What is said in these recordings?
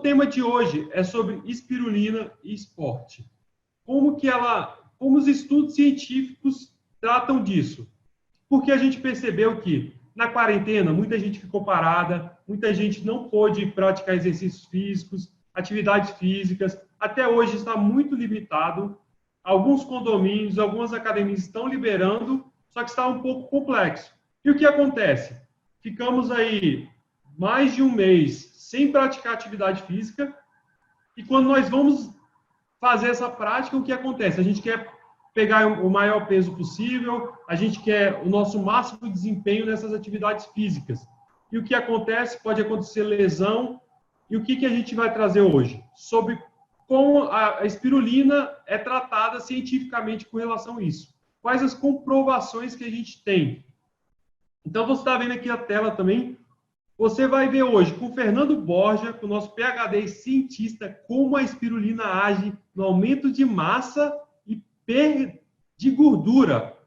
o tema de hoje é sobre espirulina e esporte. Como os estudos científicos tratam disso? Porque a gente percebeu que na quarentena muita gente ficou parada, muita gente não pôde praticar exercícios físicos, atividades físicas. Até hoje está muito limitado. Alguns condomínios, algumas academias estão liberando, só que está um pouco complexo. E o que acontece? Ficamos aí mais de um mês sem praticar atividade física, e quando nós vamos fazer essa prática, o que acontece? A gente quer pegar o maior peso possível, a gente quer o nosso máximo desempenho nessas atividades físicas. E o que acontece? Pode acontecer lesão. E o que a gente vai trazer hoje? Sobre como a espirulina é tratada cientificamente com relação a isso. Quais as comprovações que a gente tem? Então, você está vendo aqui a tela também. Você vai ver hoje com o Fernando Borja, com o nosso PhD cientista, como a espirulina age no aumento de massa e perda de gordura.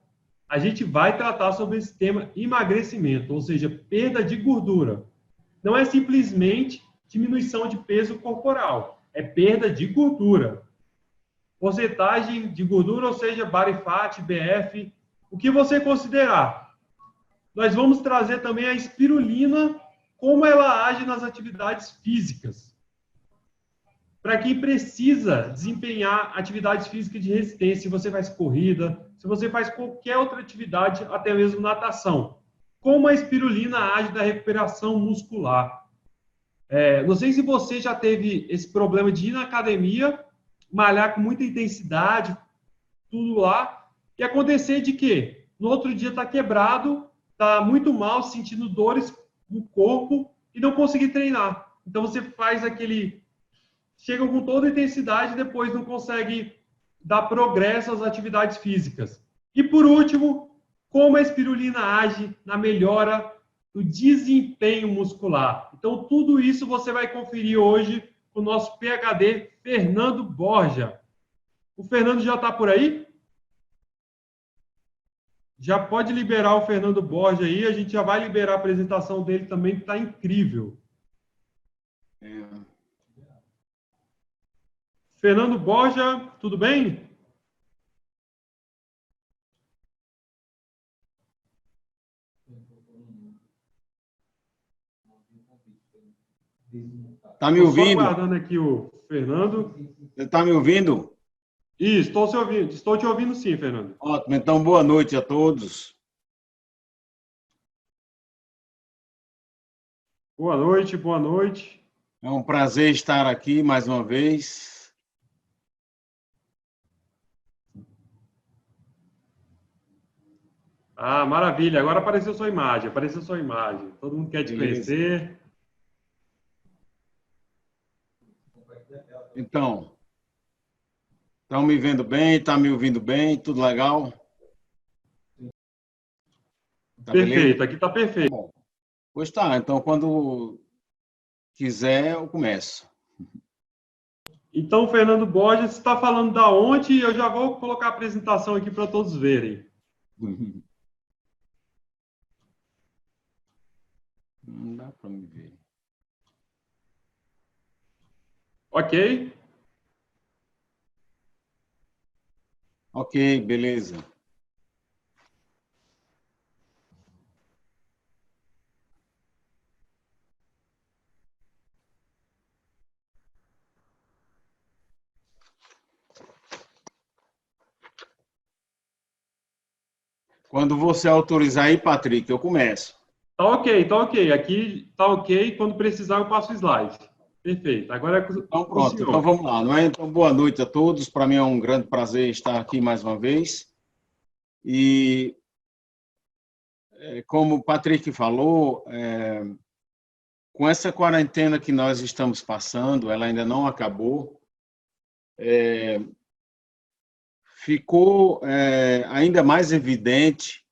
A gente vai tratar sobre esse tema emagrecimento, ou seja, perda de gordura. Não é simplesmente diminuição de peso corporal, é perda de gordura. Porcentagem de gordura, ou seja, body fat, BF, o que você considerar. Nós vamos trazer também a espirulina, como ela age nas atividades físicas. Para quem precisa desempenhar atividades físicas de resistência, se você faz corrida, se você faz qualquer outra atividade, até mesmo natação. Como a espirulina age na recuperação muscular. Não sei se você já teve esse problema de ir na academia, malhar com muita intensidade, tudo lá, e acontecer de que no outro dia está quebrado, está muito mal, sentindo dores no corpo e não conseguir treinar. Então você faz chega com toda a intensidade e depois não consegue dar progresso às atividades físicas. E por último, como a espirulina age na melhora do desempenho muscular. Então tudo isso você vai conferir hoje com o nosso PhD Fernando Borja. O Fernando já está por aí? Já pode liberar o Fernando Borja aí, a gente já vai liberar a apresentação dele também, que está incrível. Fernando Borja, tudo bem? Está me ouvindo? Estou aguardando aqui o Fernando. Você está me ouvindo? Isso, estou te ouvindo sim, Fernando. Ótimo, então boa noite a todos. Boa noite, boa noite. É um prazer estar aqui mais uma vez. Ah, maravilha, agora apareceu sua imagem, Todo mundo quer te conhecer. Então, estão me vendo bem? Está me ouvindo bem? Tudo legal? Tá perfeito, beleza? Aqui está perfeito. Tá bom. Pois tá, então quando quiser eu começo. Então, Fernando Borges, você está falando da onde? Eu já vou colocar a apresentação aqui para todos verem. Não dá para me ver. Ok? Ok, beleza. Quando você autorizar aí, Patrick, eu começo. Tá ok. Aqui tá ok. Quando precisar, eu passo o slide. Perfeito. Agora é com então, pronto. Então, vamos lá. Não é? Então, boa noite a todos. Para mim é um grande prazer estar aqui mais uma vez. E, como o Patrick falou, com essa quarentena que nós estamos passando, ela ainda não acabou, ficou ainda mais evidente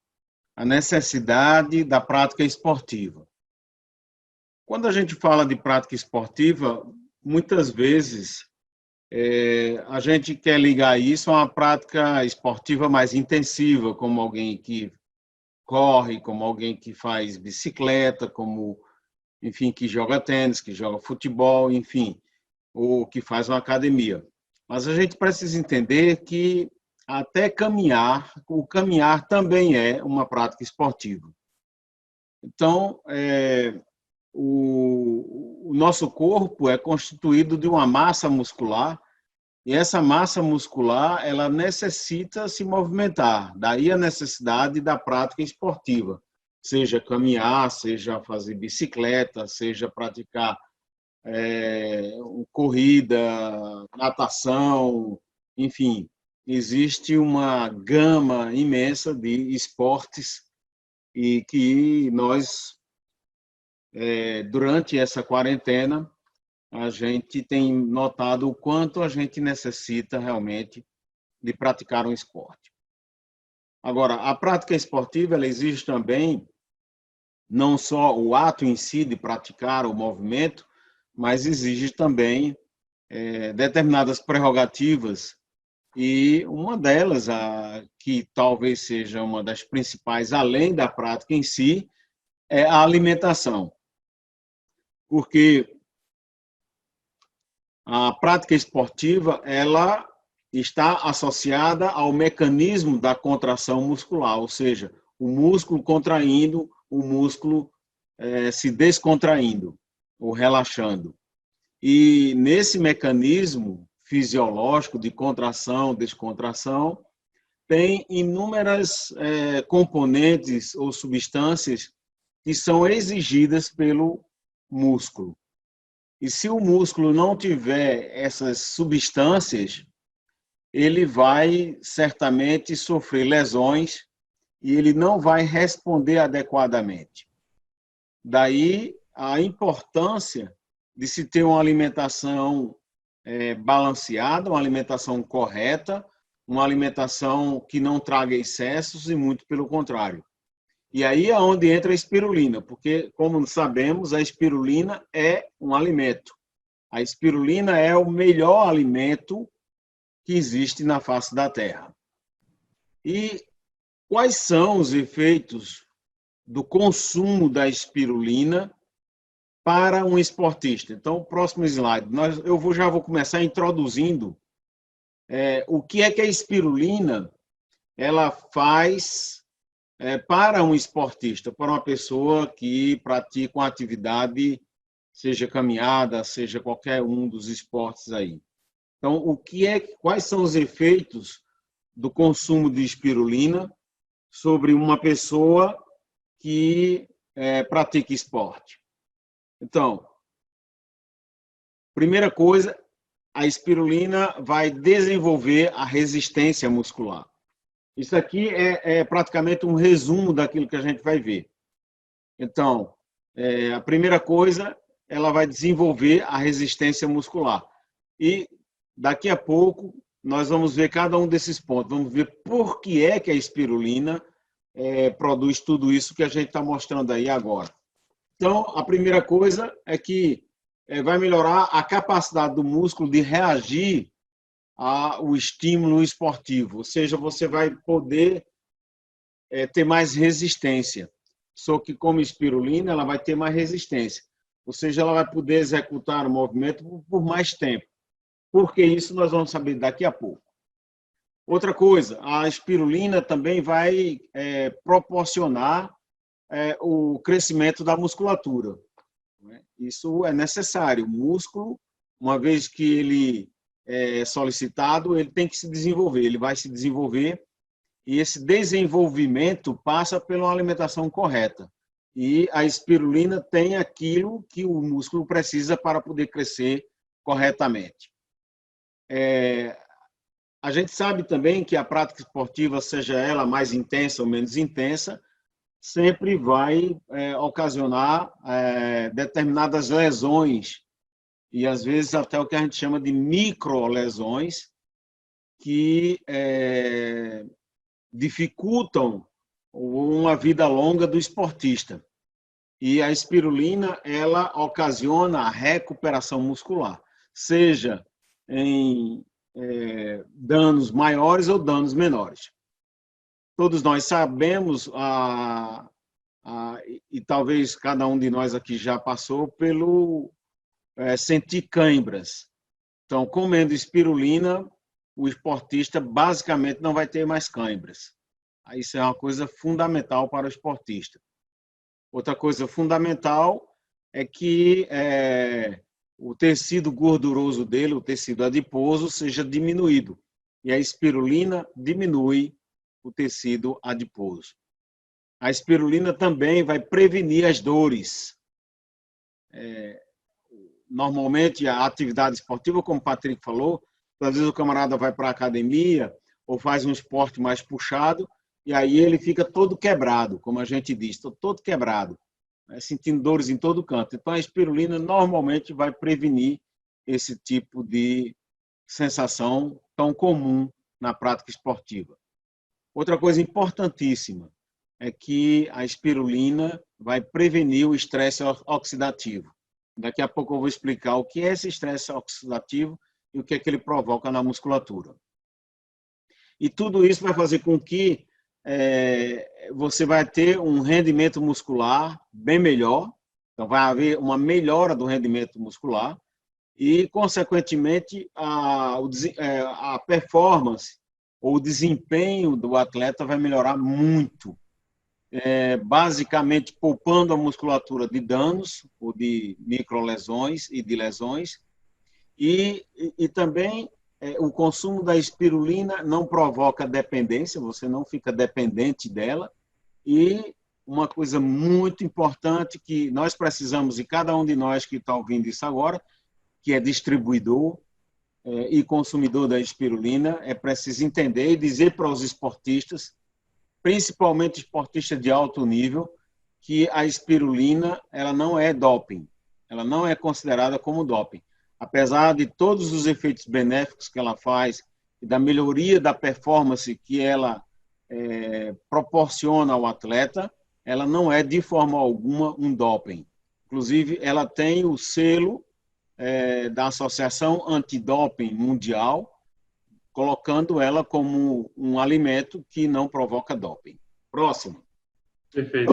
a necessidade da prática esportiva. Quando a gente fala de prática esportiva, muitas vezes a gente quer ligar isso a uma prática esportiva mais intensiva, como alguém que corre, como alguém que faz bicicleta, como, enfim, que joga tênis, que joga futebol, enfim. ou que faz uma academia. Mas a gente precisa entender que até caminhar, o caminhar também é uma prática esportiva. Então, o nosso corpo é constituído de uma massa muscular e essa massa muscular ela necessita se movimentar. Daí a necessidade da prática esportiva, seja caminhar, seja fazer bicicleta, seja praticar corrida, natação, enfim, existe uma gama imensa de esportes e que nós, durante essa quarentena, a gente tem notado o quanto a gente necessita realmente de praticar um esporte. Agora, a prática esportiva ela exige também não só o ato em si de praticar o movimento, mas exige também determinadas prerrogativas e uma delas, que talvez seja uma das principais, além da prática em si, é a alimentação. Porque a prática esportiva ela está associada ao mecanismo da contração muscular, ou seja, o músculo contraindo, o músculo se descontraindo ou relaxando. E nesse mecanismo fisiológico de contração, descontração, tem inúmeras componentes ou substâncias que são exigidas pelo músculo. E se o músculo não tiver essas substâncias, ele vai certamente sofrer lesões e ele não vai responder adequadamente. Daí a importância de se ter uma alimentação balanceada, uma alimentação correta, uma alimentação que não traga excessos e muito pelo contrário. E aí é onde entra a espirulina, porque, como sabemos, a espirulina é um alimento. A espirulina é o melhor alimento que existe na face da Terra. E quais são os efeitos do consumo da espirulina para um esportista? Então, o próximo slide. Já vou começar introduzindo o que é que a espirulina ela faz para um esportista, para uma pessoa que pratica uma atividade, seja caminhada, seja qualquer um dos esportes aí. Então, quais são os efeitos do consumo de espirulina sobre uma pessoa que pratica esporte? Então, primeira coisa, a espirulina vai desenvolver a resistência muscular. Isso aqui é praticamente um resumo daquilo que a gente vai ver. Então, a primeira coisa, ela vai desenvolver a resistência muscular. E daqui a pouco nós vamos ver cada um desses pontos. Vamos ver por que é que a espirulina produz tudo isso que a gente está mostrando aí agora. Então, a primeira coisa é que vai melhorar a capacidade do músculo de reagir ao estímulo esportivo, ou seja, você vai poder ter mais resistência. Só que como espirulina, ela vai ter mais resistência, ou seja, ela vai poder executar o movimento por mais tempo. Por que isso nós vamos saber daqui a pouco. Outra coisa, a espirulina também vai proporcionar o crescimento da musculatura. Isso é necessário. O músculo, uma vez que ele solicitado, ele tem que se desenvolver, ele vai se desenvolver e esse desenvolvimento passa pela alimentação correta. E a espirulina tem aquilo que o músculo precisa para poder crescer corretamente. A gente sabe também que a prática esportiva, seja ela mais intensa ou menos intensa, sempre vai ocasionar determinadas lesões e, às vezes, até o que a gente chama de microlesões, que dificultam uma vida longa do esportista. E a espirulina, ela ocasiona a recuperação muscular, seja em danos maiores ou danos menores. Todos nós sabemos, e talvez cada um de nós aqui já passou pelo sentir câimbras. Então, comendo espirulina, o esportista basicamente não vai ter mais câimbras. Isso é uma coisa fundamental para o esportista. Outra coisa fundamental é que o tecido gorduroso dele, o tecido adiposo, seja diminuído. E a espirulina diminui o tecido adiposo. A espirulina também vai prevenir as dores. Normalmente, a atividade esportiva, como o Patrick falou, às vezes o camarada vai para a academia ou faz um esporte mais puxado e aí ele fica todo quebrado, como a gente diz, todo quebrado, né, sentindo dores em todo canto. Então, a espirulina normalmente vai prevenir esse tipo de sensação tão comum na prática esportiva. Outra coisa importantíssima é que a espirulina vai prevenir o estresse oxidativo. Daqui a pouco eu vou explicar o que é esse estresse oxidativo e o que é que ele provoca na musculatura. E tudo isso vai fazer com que você vai ter um rendimento muscular bem melhor, então vai haver uma melhora do rendimento muscular e, consequentemente, a performance ou o desempenho do atleta vai melhorar muito, basicamente poupando a musculatura de danos ou de microlesões e de lesões, e também o consumo da espirulina não provoca dependência, você não fica dependente dela. E uma coisa muito importante que nós precisamos, e cada um de nós que está ouvindo isso agora, que é distribuidor e consumidor da espirulina, é preciso entender e dizer para os esportistas, principalmente esportistas de alto nível, que a espirulina ela não é doping, ela não é considerada como doping. Apesar de todos os efeitos benéficos que ela faz e da melhoria da performance que ela proporciona ao atleta, ela não é de forma alguma um doping. Inclusive, ela tem o selo da Associação Antidoping Mundial, colocando ela como um alimento que não provoca doping. Próximo. Perfeito.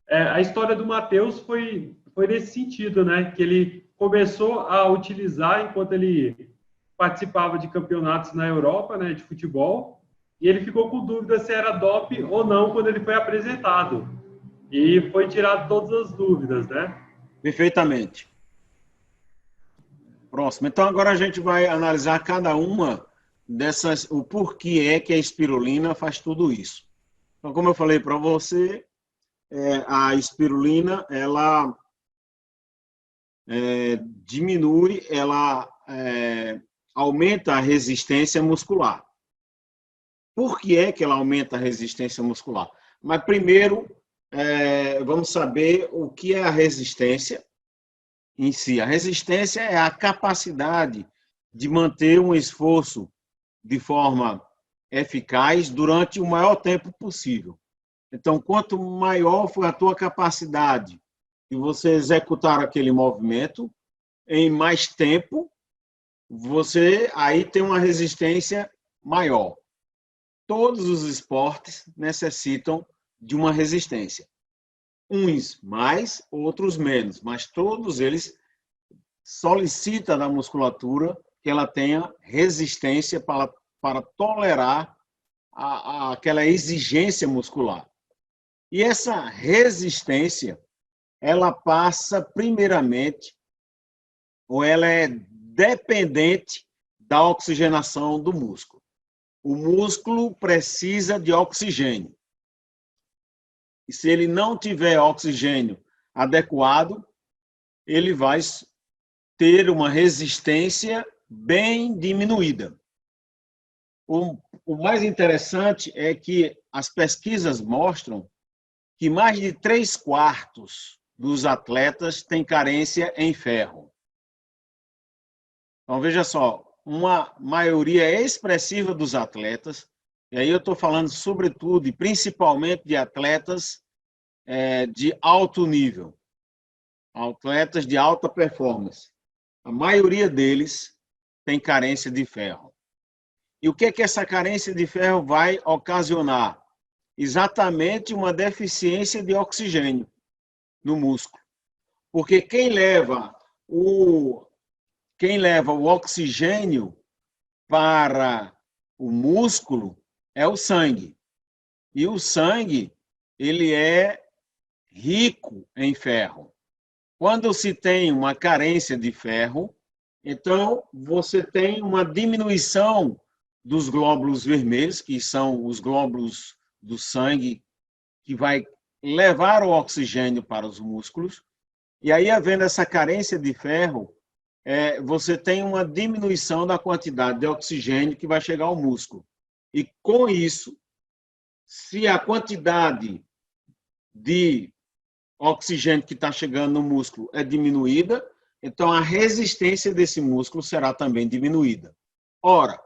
A história do Matheus foi nesse sentido, né? Que ele começou a utilizar enquanto ele participava de campeonatos na Europa, né, de futebol, e ele ficou com dúvida se era doping ou não quando ele foi apresentado. E foi tirado todas as dúvidas, né? Perfeitamente. Próximo. Então, agora a gente vai analisar cada uma dessas, o porquê é que a espirulina faz tudo isso. Então, como eu falei para você, a espirulina, ela diminui, ela aumenta a resistência muscular. Por que é que ela aumenta a resistência muscular? Mas primeiro, vamos saber o que é a resistência em si. A resistência é a capacidade de manter um esforço de forma eficaz durante o maior tempo possível. Então, quanto maior for a tua capacidade de você executar aquele movimento, em mais tempo, você aí tem uma resistência maior. Todos os esportes necessitam de uma resistência. Uns mais, outros menos, mas todos eles solicitam da musculatura que ela tenha resistência para tolerar aquela exigência muscular. E essa resistência, ela passa primeiramente, ou ela é dependente da oxigenação do músculo. O músculo precisa de oxigênio. E se ele não tiver oxigênio adequado, ele vai ter uma resistência bem diminuída. O mais interessante é que as pesquisas mostram que mais de 3/4 dos atletas têm carência em ferro. Então, veja só, uma maioria expressiva dos atletas, e aí eu estou falando sobretudo e principalmente de atletas de alto nível, atletas de alta performance. A maioria deles tem carência de ferro. E o que é que essa carência de ferro vai ocasionar? Exatamente uma deficiência de oxigênio no músculo. Porque quem leva quem leva o oxigênio para o músculo é o sangue. E o sangue, ele é rico em ferro. Quando se tem uma carência de ferro, então você tem uma diminuição dos glóbulos vermelhos, que são os glóbulos do sangue que vai levar o oxigênio para os músculos. E aí, havendo essa carência de ferro, você tem uma diminuição da quantidade de oxigênio que vai chegar ao músculo. E com isso, se a quantidade de oxigênio que está chegando no músculo é diminuída, então a resistência desse músculo será também diminuída. Ora,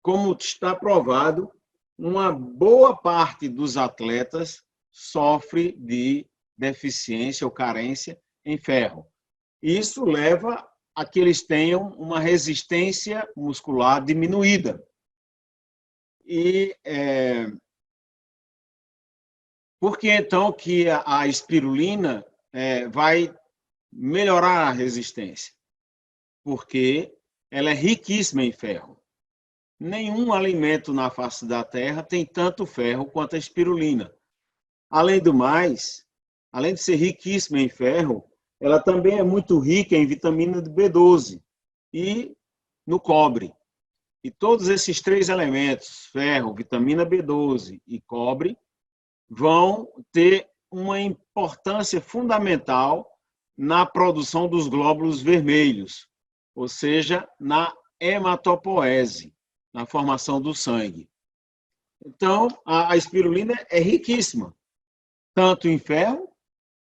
como está provado, uma boa parte dos atletas sofre de deficiência ou carência em ferro. Isso leva a que eles tenham uma resistência muscular diminuída. E por que então que a espirulina vai melhorar a resistência? Porque ela é riquíssima em ferro. Nenhum alimento na face da Terra tem tanto ferro quanto a espirulina. Além do mais, além de ser riquíssima em ferro, ela também é muito rica em vitamina B12 e no cobre. E todos esses três elementos, ferro, vitamina B12 e cobre, vão ter uma importância fundamental na produção dos glóbulos vermelhos, ou seja, na hematopoese, na formação do sangue. Então, a espirulina é riquíssima, tanto em ferro,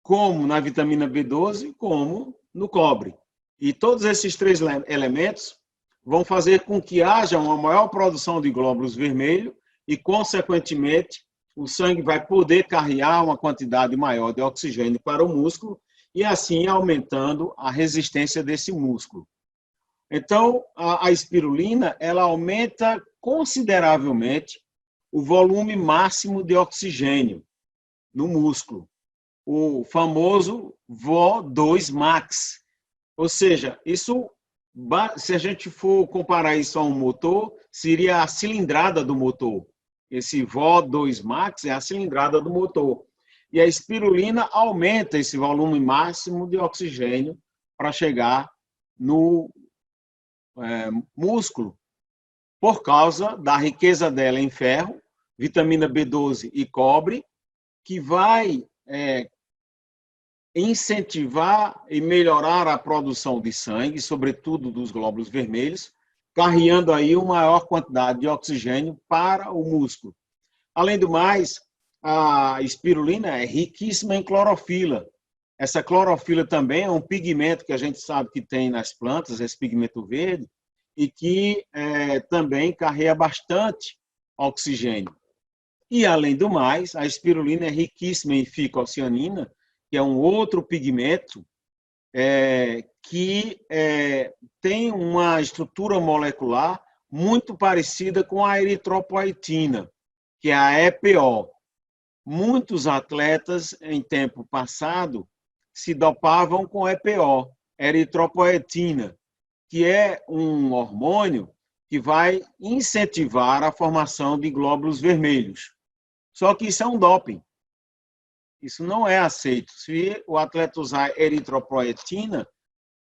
como na vitamina B12, como no cobre. E todos esses três elementos vão fazer com que haja uma maior produção de glóbulos vermelhos e, consequentemente, o sangue vai poder carregar uma quantidade maior de oxigênio para o músculo e, assim, aumentando a resistência desse músculo. Então, a espirulina, ela aumenta consideravelmente o volume máximo de oxigênio no músculo, o famoso VO2 max. Ou seja, isso, se a gente for comparar isso a um motor, seria a cilindrada do motor. Esse VO2 max é a cilindrada do motor. E a espirulina aumenta esse volume máximo de oxigênio para chegar no músculo, por causa da riqueza dela em ferro, vitamina B12 e cobre, que vai incentivar e melhorar a produção de sangue, sobretudo dos glóbulos vermelhos, carregando aí uma maior quantidade de oxigênio para o músculo. Além do mais, a espirulina é riquíssima em clorofila. Essa clorofila também é um pigmento que a gente sabe que tem nas plantas, esse pigmento verde, e que também carrega bastante oxigênio. E, além do mais, a espirulina é riquíssima em ficocianina, que é um outro pigmento que tem uma estrutura molecular muito parecida com a eritropoetina, que é a EPO. Muitos atletas, em tempo passado, se dopavam com EPO, eritropoetina, que é um hormônio que vai incentivar a formação de glóbulos vermelhos. Só que isso é um doping. Isso não é aceito. Se o atleta usar eritropoetina,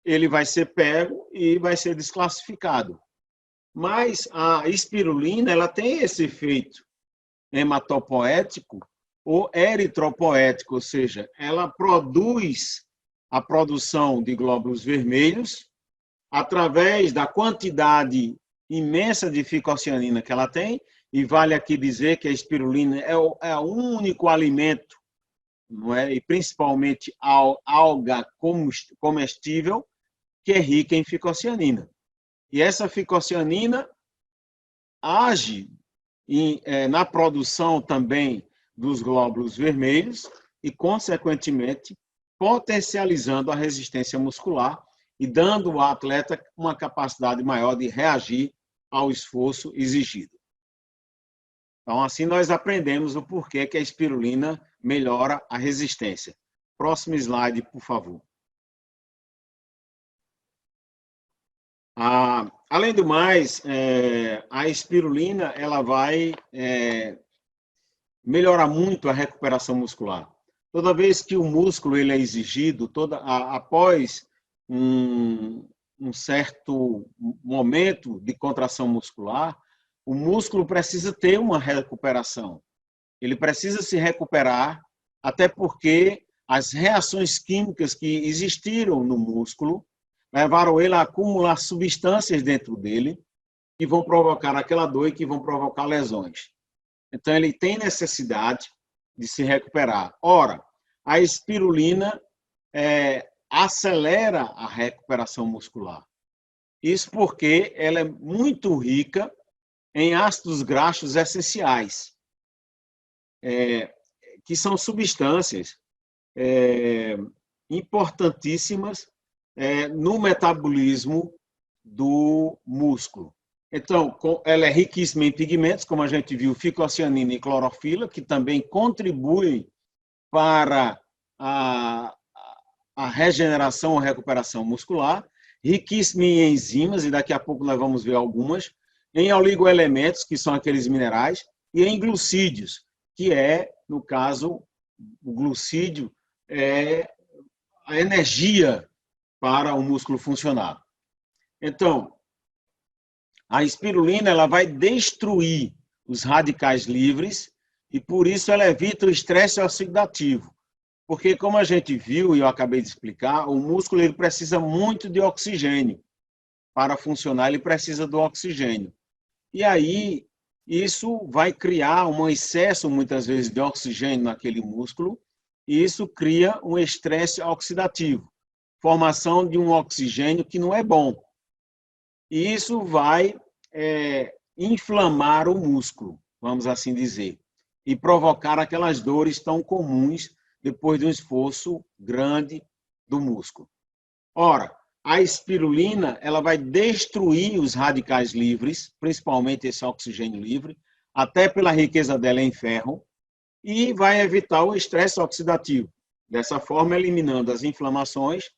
ele vai ser pego e vai ser desclassificado. Mas a espirulina, ela tem esse efeito hematopoético ou eritropoético, ou seja, ela produz a produção de glóbulos vermelhos através da quantidade imensa de ficocianina que ela tem, e vale aqui dizer que a espirulina é o único alimento, não é? E principalmente alga comestível, que é rica em ficocianina. E essa ficocianina age na produção também dos glóbulos vermelhos e, consequentemente, potencializando a resistência muscular e dando ao atleta uma capacidade maior de reagir ao esforço exigido. Então, assim nós aprendemos o porquê que a espirulina melhora a resistência. Próximo slide, por favor. Além do mais, a espirulina ela vai melhorar muito a recuperação muscular. Toda vez que o músculo ele é exigido, após um certo momento de contração muscular, o músculo precisa ter uma recuperação. Ele precisa se recuperar, até porque as reações químicas que existiram no músculo levaram ele a acumular substâncias dentro dele que vão provocar aquela dor e que vão provocar lesões. Então, ele tem necessidade de se recuperar. Ora, a espirulina acelera a recuperação muscular. Isso porque ela é muito rica em ácidos graxos essenciais, que são substâncias importantíssimas no metabolismo do músculo. Então, ela é riquíssima em pigmentos, como a gente viu, ficocianina e clorofila, que também contribuem para a regeneração ou recuperação muscular, riquíssima em enzimas, e daqui a pouco nós vamos ver algumas, em oligoelementos, que são aqueles minerais, e em glucídeos, que no caso, o glucídio é a energia para o músculo funcionar. Então, a espirulina ela vai destruir os radicais livres e, por isso, ela evita o estresse oxidativo. Porque, como a gente viu e eu acabei de explicar, o músculo ele precisa muito de oxigênio. Para funcionar, ele precisa do oxigênio. E aí, isso vai criar um excesso, muitas vezes, de oxigênio naquele músculo, e isso cria um estresse oxidativo, formação de um oxigênio que não é bom. E isso vai inflamar o músculo, vamos assim dizer, e provocar aquelas dores tão comuns depois de um esforço grande do músculo. Ora, a espirulina ela vai destruir os radicais livres, principalmente esse oxigênio livre, até pela riqueza dela em ferro, e vai evitar o estresse oxidativo, dessa forma eliminando as inflamações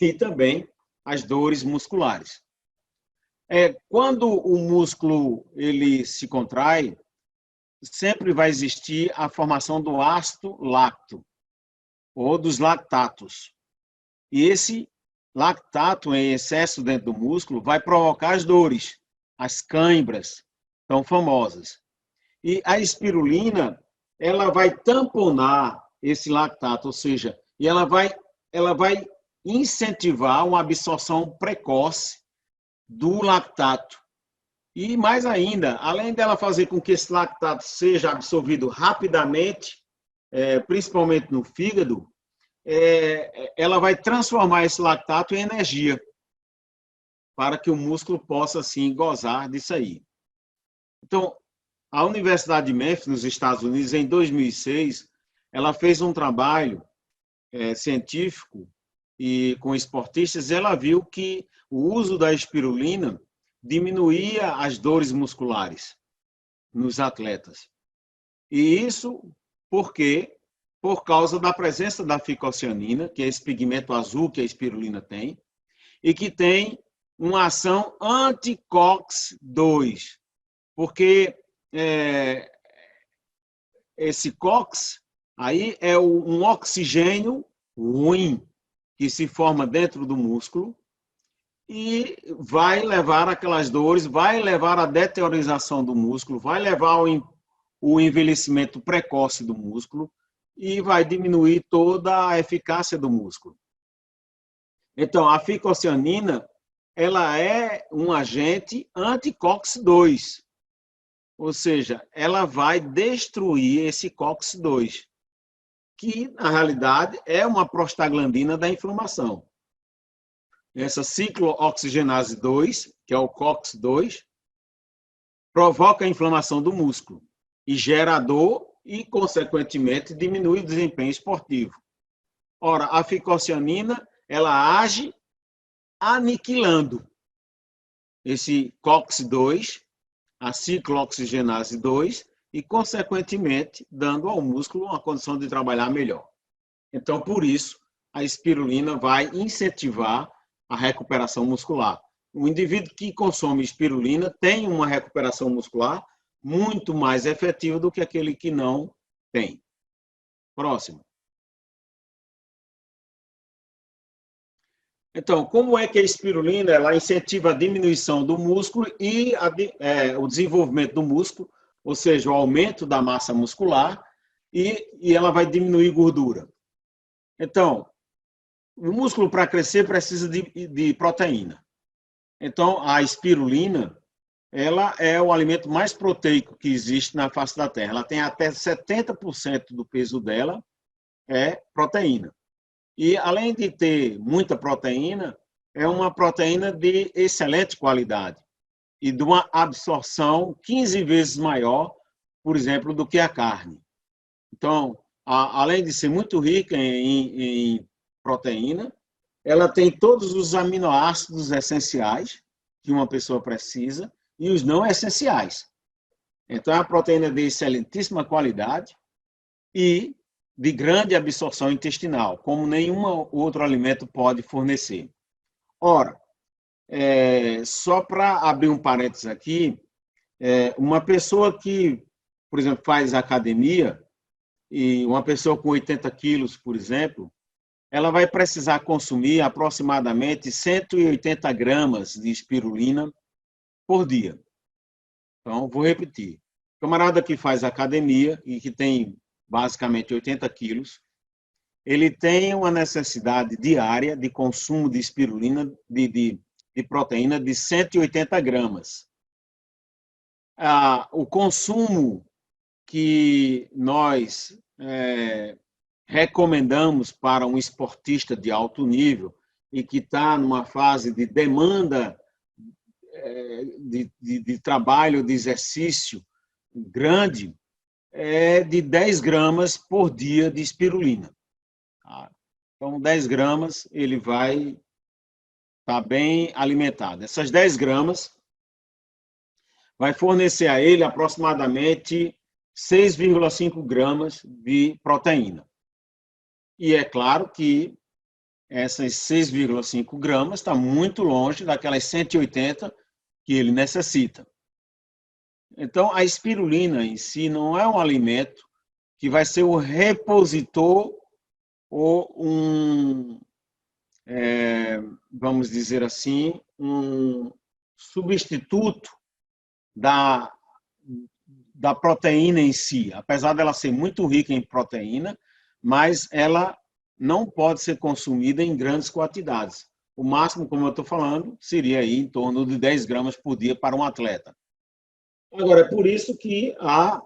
e também as dores musculares. Quando o músculo ele se contrai, sempre vai existir a formação do ácido láctico, ou dos lactatos. E esse lactato em excesso dentro do músculo vai provocar as dores, as cãibras, tão famosas. E a espirulina, ela vai tamponar esse lactato, ou seja, e ela vai incentivar uma absorção precoce do lactato. E mais ainda, além dela fazer com que esse lactato seja absorvido rapidamente, principalmente no fígado, ela vai transformar esse lactato em energia, para que o músculo possa, assim, gozar disso aí. Então, a Universidade de Memphis, nos Estados Unidos, em 2006, ela fez um trabalho científico e com esportistas, e ela viu que o uso da espirulina diminuía as dores musculares nos atletas. E isso por causa da presença da ficocianina, que é esse pigmento azul que a espirulina tem, e que tem uma ação anti-COX-2, porque esse COX aí é um oxigênio ruim que se forma dentro do músculo e vai levar aquelas dores, vai levar à deteriorização do músculo, vai levar o envelhecimento precoce do músculo e vai diminuir toda a eficácia do músculo. Então, a ficocianina, ela é um agente anti-COX-2, ou seja, ela vai destruir esse COX-2, que, na realidade, é uma prostaglandina da inflamação. Essa ciclooxigenase 2, que é o COX-2, provoca a inflamação do músculo e gera dor e, consequentemente, diminui o desempenho esportivo. Ora, a ficocianina, ela age aniquilando esse COX-2, a ciclooxigenase 2, e, consequentemente, dando ao músculo uma condição de trabalhar melhor. Então, por isso, a espirulina vai incentivar a recuperação muscular. o indivíduo que consome espirulina tem uma recuperação muscular muito mais efetiva do que aquele que não tem. Próximo. Então, como é que a espirulina ela incentiva a diminuição do músculo e o desenvolvimento do músculo, ou seja, o aumento da massa muscular, e ela vai diminuir gordura? Então, o músculo para crescer precisa de proteína. Então, a espirulina ela é o alimento mais proteico que existe na face da Terra. Ela tem até 70% do peso dela é proteína. E, além de ter muita proteína, é uma proteína de excelente qualidade e de uma absorção 15 vezes maior, por exemplo, do que a carne. Então, além de ser muito rica em proteína, ela tem todos os aminoácidos essenciais que uma pessoa precisa e os não essenciais. Então, é uma proteína de excelentíssima qualidade e de grande absorção intestinal, como nenhum outro alimento pode fornecer. Ora, só para abrir um parênteses aqui, uma pessoa que, por exemplo, faz academia, e uma pessoa com 80 quilos, por exemplo, ela vai precisar consumir aproximadamente 180 gramas de espirulina por dia. Então, vou repetir. O camarada que faz academia e que tem basicamente 80 quilos, ele tem uma necessidade diária de consumo de espirulina, de proteína, de 180 gramas. O consumo que nós recomendamos para um esportista de alto nível e que está numa fase de demanda de trabalho, de exercício grande, é de 10 gramas por dia de espirulina. Então, 10 gramas, ele vai estar bem alimentado. Essas 10 gramas vai fornecer a ele aproximadamente 6,5 gramas de proteína. E é claro que essas 6,5 gramas está muito longe daquelas 180 que ele necessita. Então, a espirulina em si não é um alimento que vai ser o repositor ou vamos dizer assim, um substituto da proteína em si. Apesar dela ser muito rica em proteína, mas ela não pode ser consumida em grandes quantidades. O máximo, como eu estou falando, seria aí em torno de 10 gramas por dia para um atleta. Agora, é por isso que a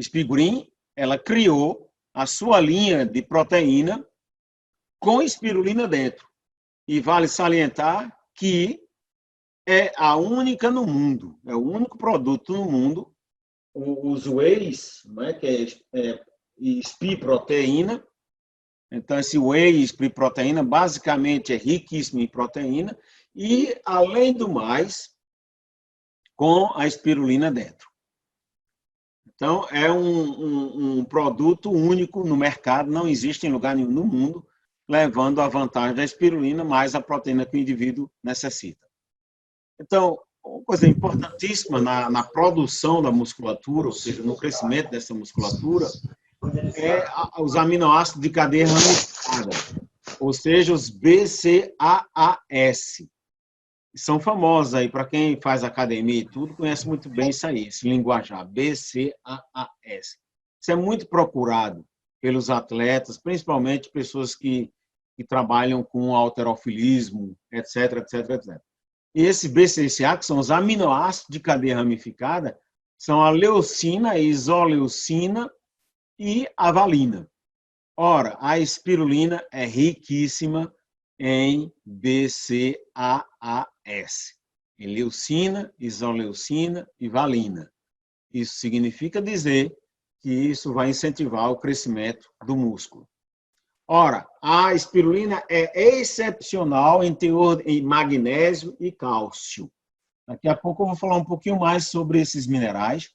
Spigreen, ela criou a sua linha de proteína com espirulina dentro. E vale salientar que é a única no mundo, é o único produto no mundo, os wheys, né, que é Spi proteína. Então, esse whey Spi proteína basicamente é riquíssimo em proteína e, além do mais, com a espirulina dentro. Então, é um produto único no mercado, não existe em lugar nenhum no mundo, levando a vantagem da espirulina mais a proteína que o indivíduo necessita. Então, uma coisa importantíssima na produção da musculatura, ou seja, no crescimento dessa musculatura, é os aminoácidos de cadeia ramificada, ou seja, os BCAAS. São famosos aí, para quem faz academia e tudo, conhece muito bem isso aí, esse linguajar, BCAAS. Isso é muito procurado pelos atletas, principalmente pessoas que trabalham com halterofilismo, etc, etc, etc. E esse BCAA, que são os aminoácidos de cadeia ramificada, são a leucina, a isoleucina e a valina. Ora, a espirulina é riquíssima em BCAAS, em leucina, isoleucina e valina. Isso significa dizer que isso vai incentivar o crescimento do músculo. Ora, a espirulina é excepcional em teor em magnésio e cálcio. Daqui a pouco eu vou falar um pouquinho mais sobre esses minerais,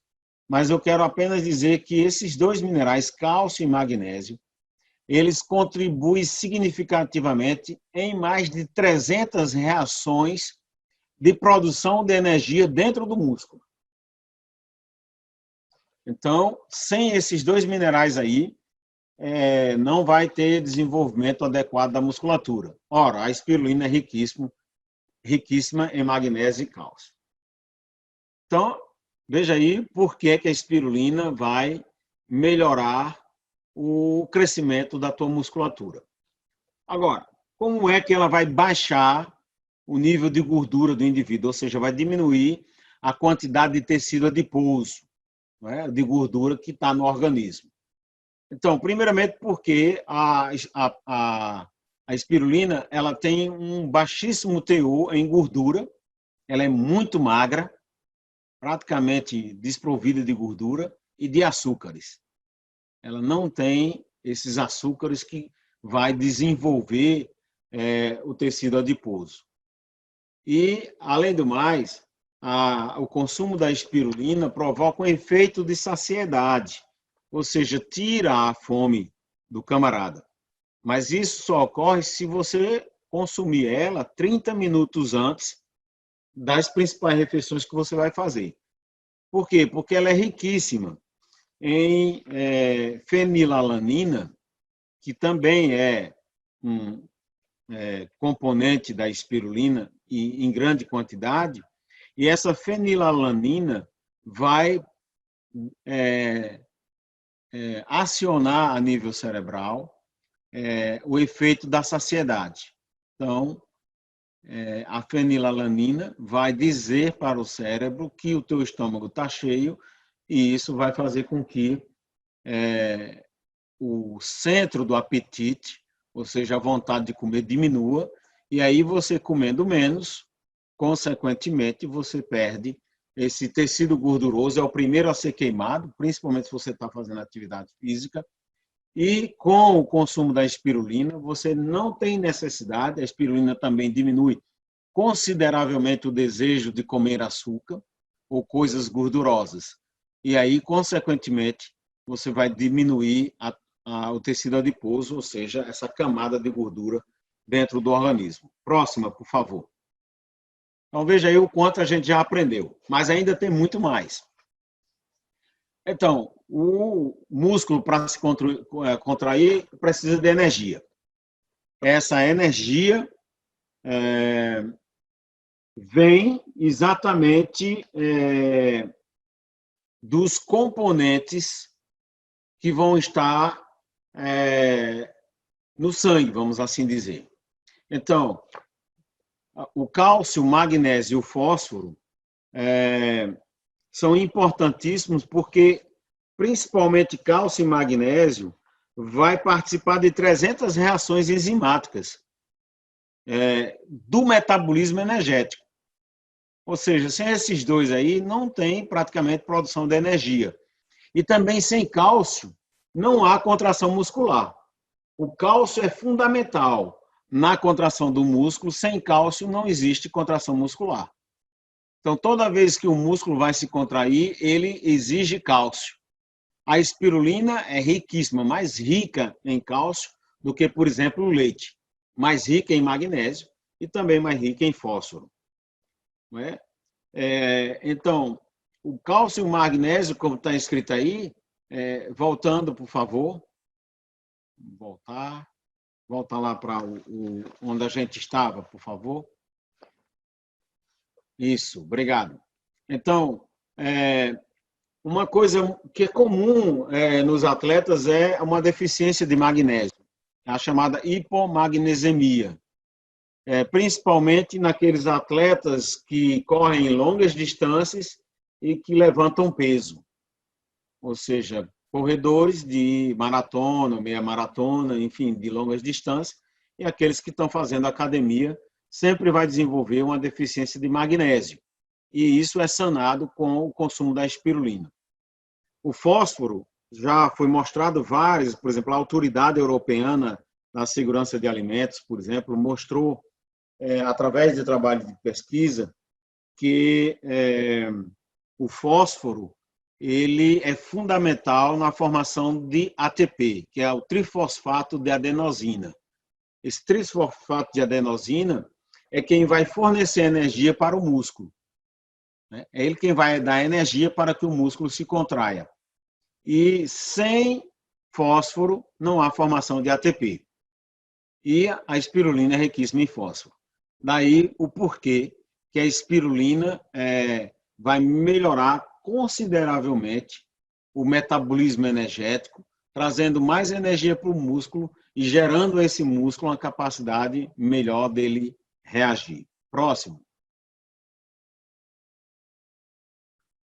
mas eu quero apenas dizer que esses dois minerais, cálcio e magnésio, eles contribuem significativamente em mais de 300 reações de produção de energia dentro do músculo. Então, sem esses dois minerais aí, não vai ter desenvolvimento adequado da musculatura. Ora, a espirulina é riquíssima em magnésio e cálcio. Então, veja aí por que a espirulina vai melhorar o crescimento da tua musculatura. Agora, como é que ela vai baixar o nível de gordura do indivíduo? Ou seja, vai diminuir a quantidade de tecido adiposo, né, de gordura que está no organismo. Então, primeiramente porque a espirulina ela tem um baixíssimo teor em gordura, ela é muito magra, praticamente desprovida de gordura e de açúcares. Ela não tem esses açúcares que vai desenvolver o tecido adiposo. E, além do mais, o consumo da espirulina provoca um efeito de saciedade, ou seja, tira a fome do camarada. Mas isso só ocorre se você consumir ela 30 minutos antes das principais refeições que você vai fazer. Por quê? Porque ela é riquíssima em fenilalanina, que também é um componente da espirulina em grande quantidade, e essa fenilalanina vai acionar a nível cerebral o efeito da saciedade. Então, a fenilalanina vai dizer para o cérebro que o teu estômago está cheio e isso vai fazer com que o centro do apetite, ou seja, a vontade de comer, diminua, e aí você comendo menos, consequentemente, você perde esse tecido gorduroso, é o primeiro a ser queimado, principalmente se você está fazendo atividade física, e com o consumo da espirulina, você não tem necessidade, a espirulina também diminui consideravelmente o desejo de comer açúcar ou coisas gordurosas. E aí, consequentemente, você vai diminuir o tecido adiposo, ou seja, essa camada de gordura dentro do organismo. Próxima, por favor. Então, veja aí o quanto a gente já aprendeu, mas ainda tem muito mais. Então, o músculo, para se contrair, precisa de energia. Essa energia vem exatamente dos componentes que vão estar no sangue, vamos assim dizer. Então, o cálcio, o magnésio e o fósforo são importantíssimos porque, principalmente cálcio e magnésio, vai participar de 300 reações enzimáticas do metabolismo energético. Ou seja, sem esses dois aí, não tem praticamente produção de energia. E também sem cálcio, não há contração muscular. O cálcio é fundamental na contração do músculo, sem cálcio não existe contração muscular. Então, toda vez que o músculo vai se contrair, ele exige cálcio. A espirulina é riquíssima, mais rica em cálcio do que, por exemplo, o leite. Mais rica em magnésio e também mais rica em fósforo. Não é? Então, o cálcio e o magnésio, como está escrito aí, voltando, por favor. Volta lá para onde a gente estava, por favor. Isso, obrigado. Então, uma coisa que é comum nos atletas é uma deficiência de magnésio, a chamada hipomagnesemia. Principalmente naqueles atletas que correm longas distâncias e que levantam peso. Ou seja, corredores de maratona, meia maratona, enfim, de longas distâncias, e aqueles que estão fazendo academia sempre vai desenvolver uma deficiência de magnésio. E isso é sanado com o consumo da espirulina. O fósforo já foi mostrado várias, por exemplo, a Autoridade Europeia da Segurança de Alimentos, por exemplo, mostrou, através de trabalho de pesquisa, que o fósforo ele é fundamental na formação de ATP, que é o trifosfato de adenosina. Esse trifosfato de adenosina é quem vai fornecer energia para o músculo. É ele quem vai dar energia para que o músculo se contraia. E sem fósforo não há formação de ATP. E a espirulina é riquíssima em fósforo. Daí o porquê que a espirulina vai melhorar consideravelmente o metabolismo energético, trazendo mais energia para o músculo e gerando a esse músculo uma capacidade melhor dele reagir. Próximo.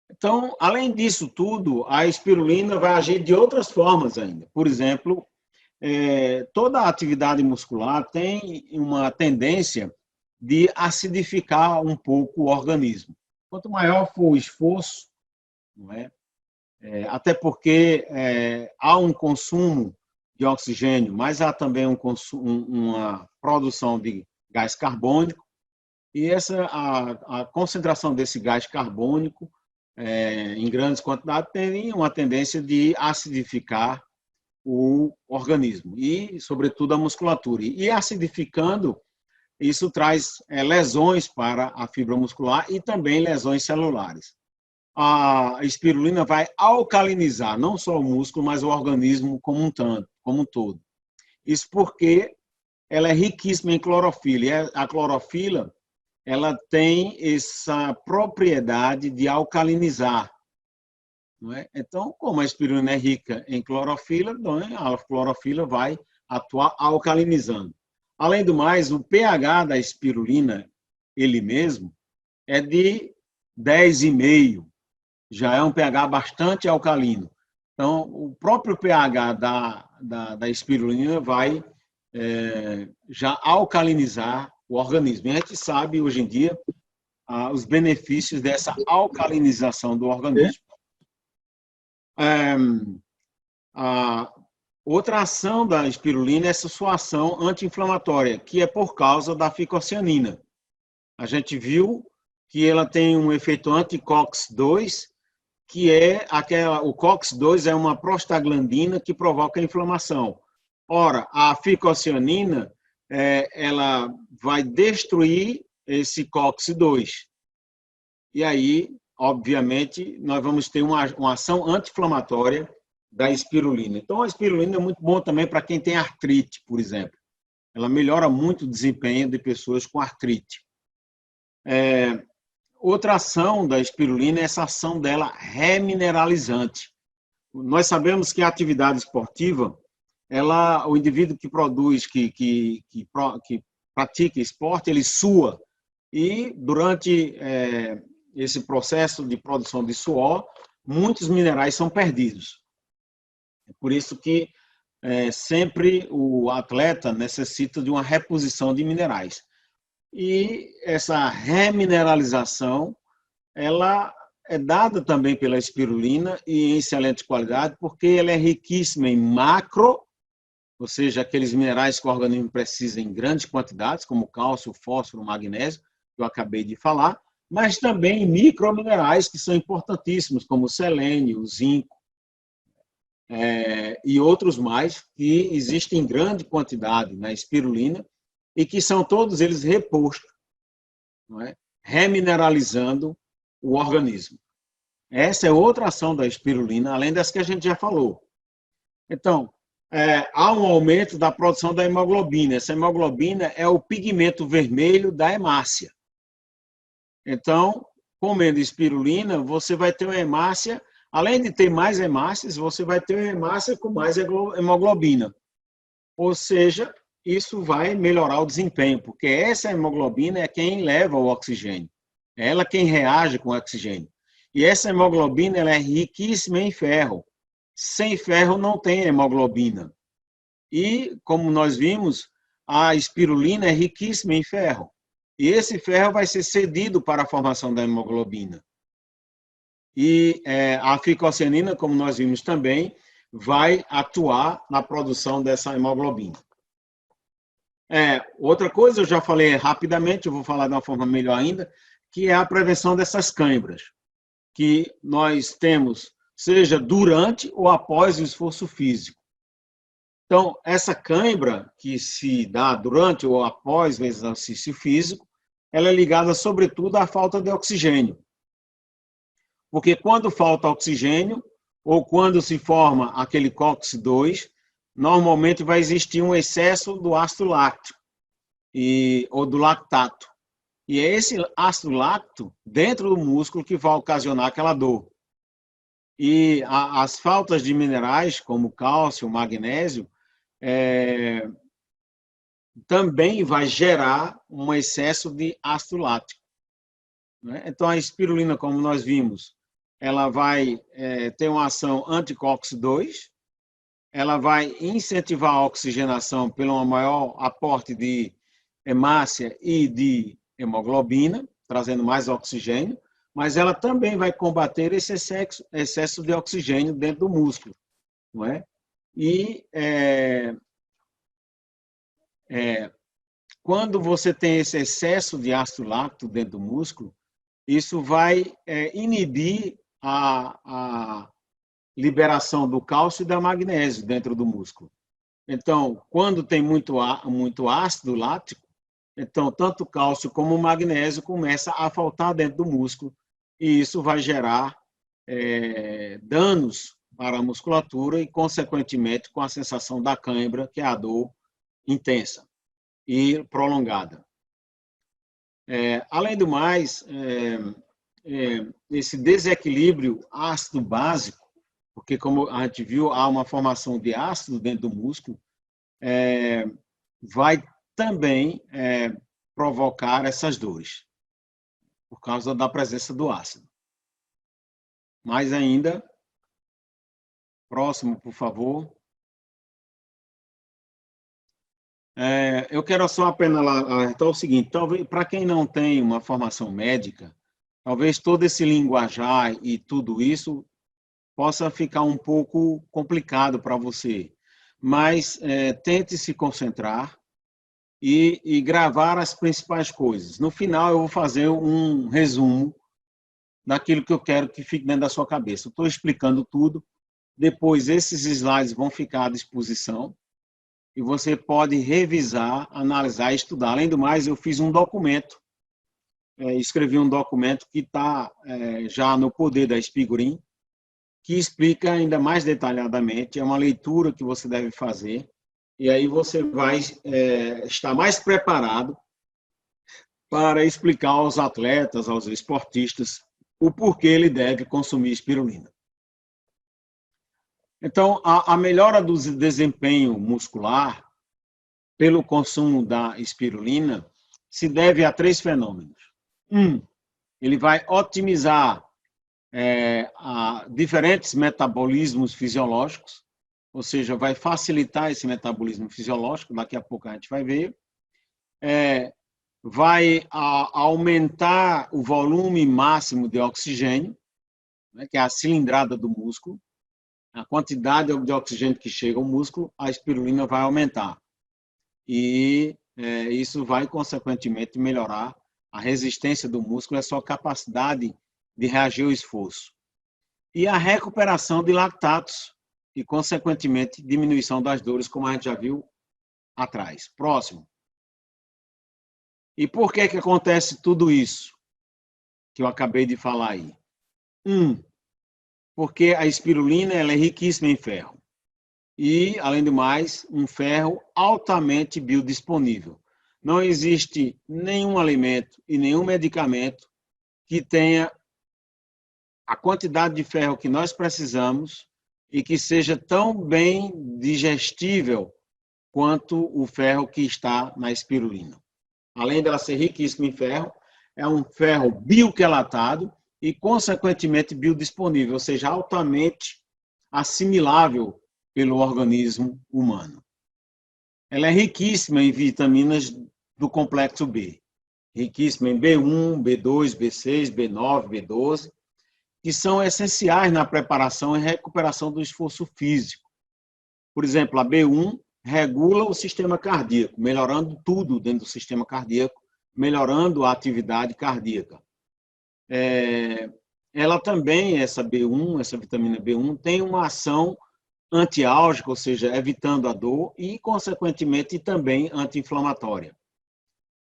Então, além disso tudo, a espirulina vai agir de outras formas ainda. Por exemplo, toda a atividade muscular tem uma tendência de acidificar um pouco o organismo. Quanto maior for o esforço, não é? Até porque há um consumo de oxigênio, mas há também uma produção de gás carbônico, e a concentração desse gás carbônico em grandes quantidades tem uma tendência de acidificar o organismo e, sobretudo, a musculatura. E acidificando, isso traz lesões para a fibra muscular e também lesões celulares. A espirulina vai alcalinizar não só o músculo, mas o organismo como um todo. Isso porque ela é riquíssima em clorofila. E a clorofila, ela tem essa propriedade de alcalinizar. Não é? Então, como a espirulina é rica em clorofila, a clorofila vai atuar alcalinizando. Além do mais, o pH da espirulina, ele mesmo, é de 10,5. Já é um pH bastante alcalino. Então, o próprio pH da espirulina vai já alcalinizar o organismo. E a gente sabe, hoje em dia, os benefícios dessa alcalinização do organismo. Outra ação da espirulina é essa sua ação anti-inflamatória, que é por causa da ficocianina. A gente viu que ela tem um efeito anti-COX-2, que o COX-2 é uma prostaglandina que provoca inflamação. Ora, a ficocianina, ela vai destruir esse COX-2. E aí, obviamente, nós vamos ter uma ação anti-inflamatória da espirulina. Então, a espirulina é muito bom também para quem tem artrite, por exemplo. Ela melhora muito o desempenho de pessoas com artrite. Outra ação da espirulina é essa ação dela remineralizante. Nós sabemos que a atividade esportiva, o indivíduo que produz, que pratica esporte, ele sua. E durante esse processo de produção de suor, muitos minerais são perdidos. É por isso que sempre o atleta necessita de uma reposição de minerais. E essa remineralização, ela é dada também pela espirulina e em excelente qualidade, porque ela é riquíssima em macro, ou seja, aqueles minerais que o organismo precisa em grandes quantidades, como cálcio, fósforo, magnésio, que eu acabei de falar, mas também em microminerais que são importantíssimos, como o selênio, o zinco, e outros mais, que existem em grande quantidade na espirulina e que são todos eles repostos, não é? Remineralizando o organismo. Essa é outra ação da espirulina, além das que a gente já falou. Então, há um aumento da produção da hemoglobina. Essa hemoglobina é o pigmento vermelho da hemácia. Então, comendo espirulina, você vai ter uma hemácia, além de ter mais hemácias, você vai ter uma hemácia com mais hemoglobina. Ou seja, isso vai melhorar o desempenho, porque essa hemoglobina é quem leva o oxigênio. É ela quem reage com o oxigênio. E essa hemoglobina ela é riquíssima em ferro. Sem ferro não tem hemoglobina. E, como nós vimos, a espirulina é riquíssima em ferro. E esse ferro vai ser cedido para a formação da hemoglobina. E a ficocianina, como nós vimos também, vai atuar na produção dessa hemoglobina. Outra coisa, eu já falei rapidamente, eu vou falar de uma forma melhor ainda, que é a prevenção dessas cãibras, que nós temos seja durante ou após o esforço físico. Então, essa cãibra que se dá durante ou após o exercício físico, ela é ligada, sobretudo, à falta de oxigênio. Porque quando falta oxigênio, ou quando se forma aquele COX-2, normalmente vai existir um excesso do ácido láctico ou do lactato. E é esse ácido láctico dentro do músculo que vai ocasionar aquela dor. E as faltas de minerais, como cálcio, magnésio, também vai gerar um excesso de ácido lático. Né? Então, a espirulina, como nós vimos, ela vai ter uma ação anti-COX-2, ela vai incentivar a oxigenação pelo maior aporte de hemácia e de hemoglobina, trazendo mais oxigênio, mas ela também vai combater esse excesso de oxigênio dentro do músculo. Não é? E quando você tem esse excesso de ácido láctico dentro do músculo, isso vai inibir a liberação do cálcio e da magnésio dentro do músculo. Então, quando tem muito ácido lático, então tanto o cálcio como o magnésio começa a faltar dentro do músculo e isso vai gerar danos para a musculatura e, consequentemente, com a sensação da cãibra, que é a dor intensa e prolongada. Além do mais, esse desequilíbrio ácido-básico, porque, como a gente viu, há uma formação de ácido dentro do músculo, vai também provocar essas dores, por causa da presença do ácido. Mais ainda, próximo, por favor. Eu quero só apenas alertar o seguinte, talvez, para quem não tem uma formação médica, talvez todo esse linguajar e tudo isso possa ficar um pouco complicado para você, mas tente se concentrar e gravar as principais coisas. No final, eu vou fazer um resumo daquilo que eu quero que fique dentro da sua cabeça. Estou explicando tudo, depois esses slides vão ficar à disposição e você pode revisar, analisar e estudar. Além do mais, eu fiz um documento, escrevi um documento que está já no poder da Espigurim, que explica ainda mais detalhadamente, é uma leitura que você deve fazer, e aí você vai estar mais preparado para explicar aos atletas, aos esportistas, o porquê ele deve consumir espirulina. Então, a melhora do desempenho muscular pelo consumo da espirulina se deve a 3 fenômenos. Ele vai otimizar diferentes metabolismos fisiológicos, ou seja, vai facilitar esse metabolismo fisiológico, daqui a pouco a gente vai ver. Vai aumentar o volume máximo de oxigênio, né, que é a cilindrada do músculo. A quantidade de oxigênio que chega ao músculo, a espirulina vai aumentar. E isso vai, consequentemente, melhorar a resistência do músculo e a sua capacidade de reagir ao esforço. E a recuperação de lactatos e, consequentemente, diminuição das dores, como a gente já viu atrás. Próximo. E por que acontece tudo isso que eu acabei de falar aí? Porque a espirulina ela é riquíssima em ferro. E, além do mais, um ferro altamente biodisponível. Não existe nenhum alimento e nenhum medicamento que tenha a quantidade de ferro que nós precisamos e que seja tão bem digestível quanto o ferro que está na espirulina. Além dela ser riquíssima em ferro, é um ferro bioquelatado e, consequentemente, biodisponível, ou seja, altamente assimilável pelo organismo humano. Ela é riquíssima em vitaminas do complexo B, riquíssima em B1, B2, B6, B9, B12, que são essenciais na preparação e recuperação do esforço físico. Por exemplo, a B1 regula o sistema cardíaco, melhorando tudo dentro do sistema cardíaco, melhorando a atividade cardíaca. ela também, essa B1, essa vitamina B1, tem uma ação antiálgica, ou seja, evitando a dor e, consequentemente, também anti-inflamatória.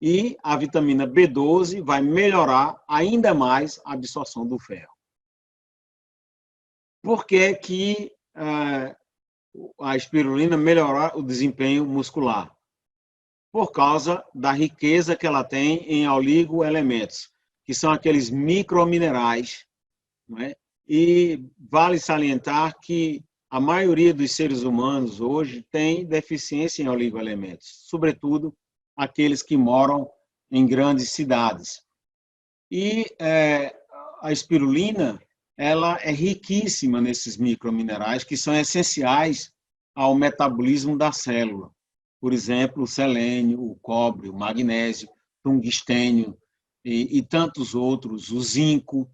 E a vitamina B12 vai melhorar ainda mais a absorção do ferro. Por que que a espirulina melhora o desempenho muscular? Por causa da riqueza que ela tem em oligoelementos, que são aqueles microminerais, não é? E vale salientar que a maioria dos seres humanos hoje tem deficiência em oligoelementos, sobretudo aqueles que moram em grandes cidades. E a espirulina, ela é riquíssima nesses microminerais que são essenciais ao metabolismo da célula. Por exemplo, o selênio, o cobre, o magnésio, o tungstênio e tantos outros, o zinco,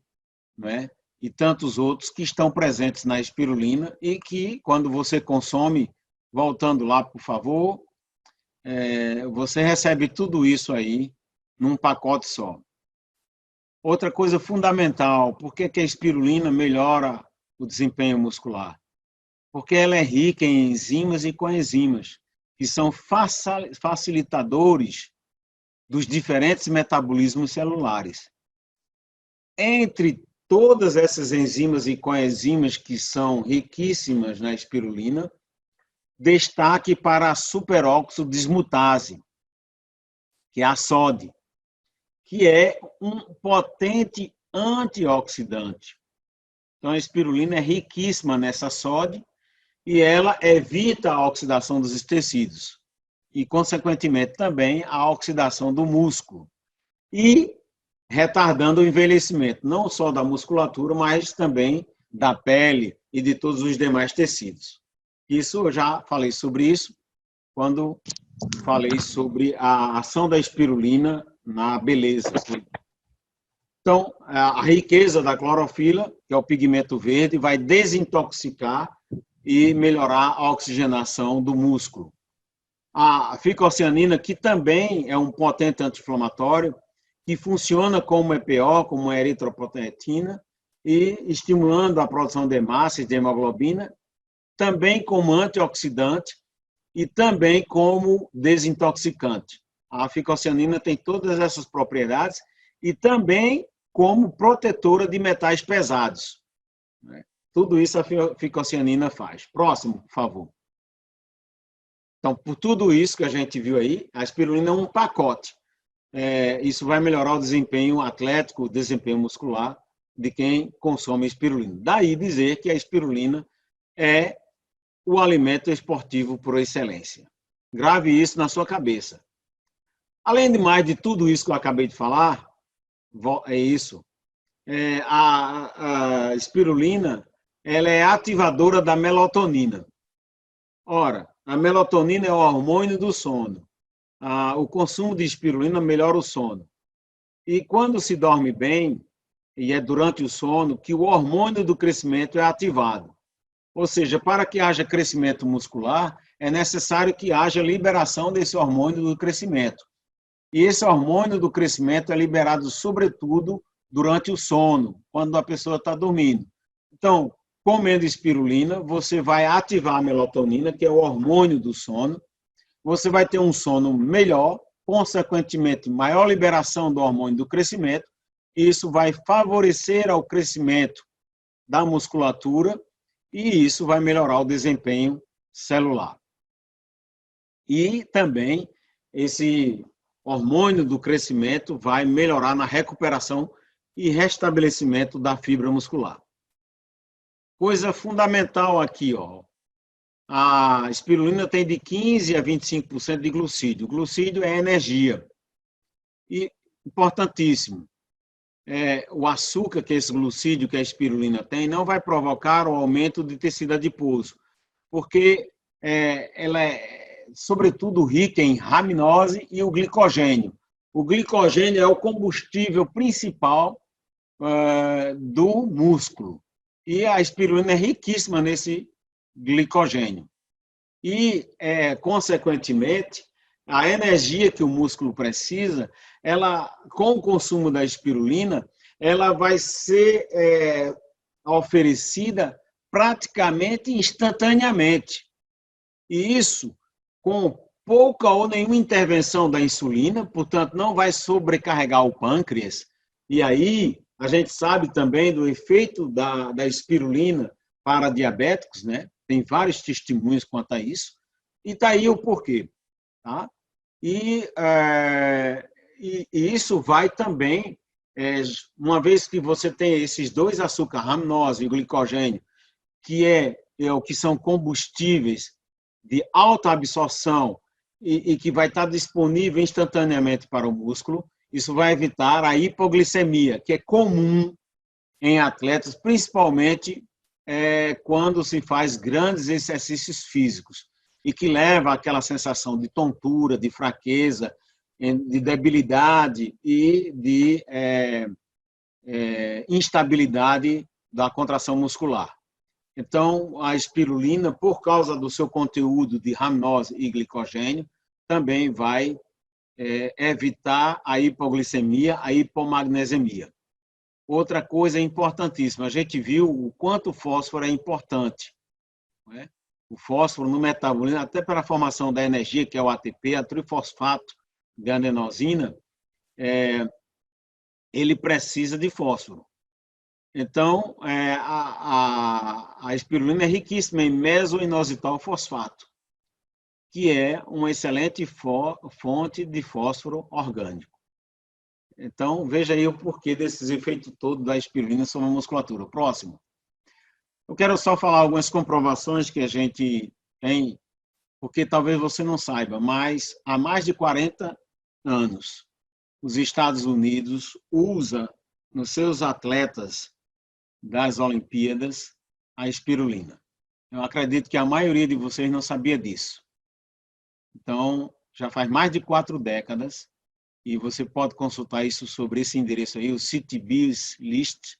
né? E tantos outros que estão presentes na espirulina e que, quando você consome, voltando lá, por favor, você recebe tudo isso aí num pacote só. Outra coisa fundamental, por que a espirulina melhora o desempenho muscular? Porque ela é rica em enzimas e coenzimas, que são facilitadores dos diferentes metabolismos celulares. Entre todas essas enzimas e coenzimas que são riquíssimas na espirulina, destaque para a superóxido dismutase, que é a SOD, que é um potente antioxidante. Então, a espirulina é riquíssima nessa SOD e ela evita a oxidação dos tecidos e, consequentemente, também a oxidação do músculo e retardando o envelhecimento, não só da musculatura, mas também da pele e de todos os demais tecidos. Isso, eu já falei sobre isso quando falei sobre a ação da espirulina na beleza. Então, a riqueza da clorofila, que é o pigmento verde, vai desintoxicar e melhorar a oxigenação do músculo. A ficocianina, que também é um potente anti-inflamatório, que funciona como EPO, como eritropoetina, e estimulando a produção de hemácias, de hemoglobina, também como antioxidante e também como desintoxicante. A ficocianina tem todas essas propriedades e também como protetora de metais pesados. Tudo isso a ficocianina faz. Próximo, por favor. Então, por tudo isso que a gente viu aí, a espirulina é um pacote. Isso vai melhorar o desempenho atlético, o desempenho muscular de quem consome espirulina. Daí dizer que a espirulina é o alimento esportivo por excelência. Grave isso na sua cabeça. Além de mais de tudo isso que eu acabei de falar, a espirulina ela é ativadora da melatonina. Ora, a melatonina é o hormônio do sono. O consumo de espirulina melhora o sono. E quando se dorme bem, e é durante o sono, que o hormônio do crescimento é ativado. Ou seja, para que haja crescimento muscular, é necessário que haja liberação desse hormônio do crescimento. E esse hormônio do crescimento é liberado, sobretudo, durante o sono, quando a pessoa está dormindo. Então, comendo espirulina, você vai ativar a melatonina, que é o hormônio do sono. Você vai ter um sono melhor, consequentemente, maior liberação do hormônio do crescimento. Isso vai favorecer ao crescimento da musculatura e isso vai melhorar o desempenho celular. E também esse hormônio do crescimento vai melhorar na recuperação e restabelecimento da fibra muscular. Coisa fundamental aqui, ó. A espirulina tem de 15% a 25% de glucídio. O glucídio é energia. E, importantíssimo, o açúcar que esse glucídio que a espirulina tem não vai provocar o aumento de tecido adiposo, porque ela é, sobretudo, rica em raminose e o glicogênio. O glicogênio é o combustível principal do músculo. E a espirulina é riquíssima nesse glicogênio. E, consequentemente, a energia que o músculo precisa, ela, com o consumo da espirulina, ela vai ser oferecida praticamente instantaneamente. E isso com pouca ou nenhuma intervenção da insulina, portanto, não vai sobrecarregar o pâncreas. E aí, a gente sabe também do efeito da espirulina para diabéticos, né? Tem vários testemunhos quanto a isso. E está aí o porquê. Tá? E, isso vai também, uma vez que você tem esses dois açúcares, ramnose e glicogênio, que o que são combustíveis de alta absorção e que vai estar disponível instantaneamente para o músculo, isso vai evitar a hipoglicemia, que é comum em atletas, principalmente quando se faz grandes exercícios físicos, e que leva àquela sensação de tontura, de fraqueza, de debilidade e de instabilidade da contração muscular. Então, a espirulina, por causa do seu conteúdo de ramnose e glicogênio, também vai evitar a hipoglicemia, a hipomagnesemia. Outra coisa importantíssima, a gente viu o quanto o fósforo é importante. Não é? O fósforo no metabolismo, até para a formação da energia, que é o ATP, a trifosfato de adenosina, ele precisa de fósforo. Então, a espirulina é riquíssima em mesoinositol fosfato, que é uma excelente fonte de fósforo orgânico. Então, veja aí o porquê desses efeitos todos da espirulina sobre a musculatura. Próximo. Eu quero só falar algumas comprovações que a gente tem, porque talvez você não saiba, mas há mais de 40 anos, os Estados Unidos usa nos seus atletas das Olimpíadas a espirulina. Eu acredito que a maioria de vocês não sabia disso. Então, já faz mais de 4 décadas, e você pode consultar isso sobre esse endereço aí, o CityBiz List,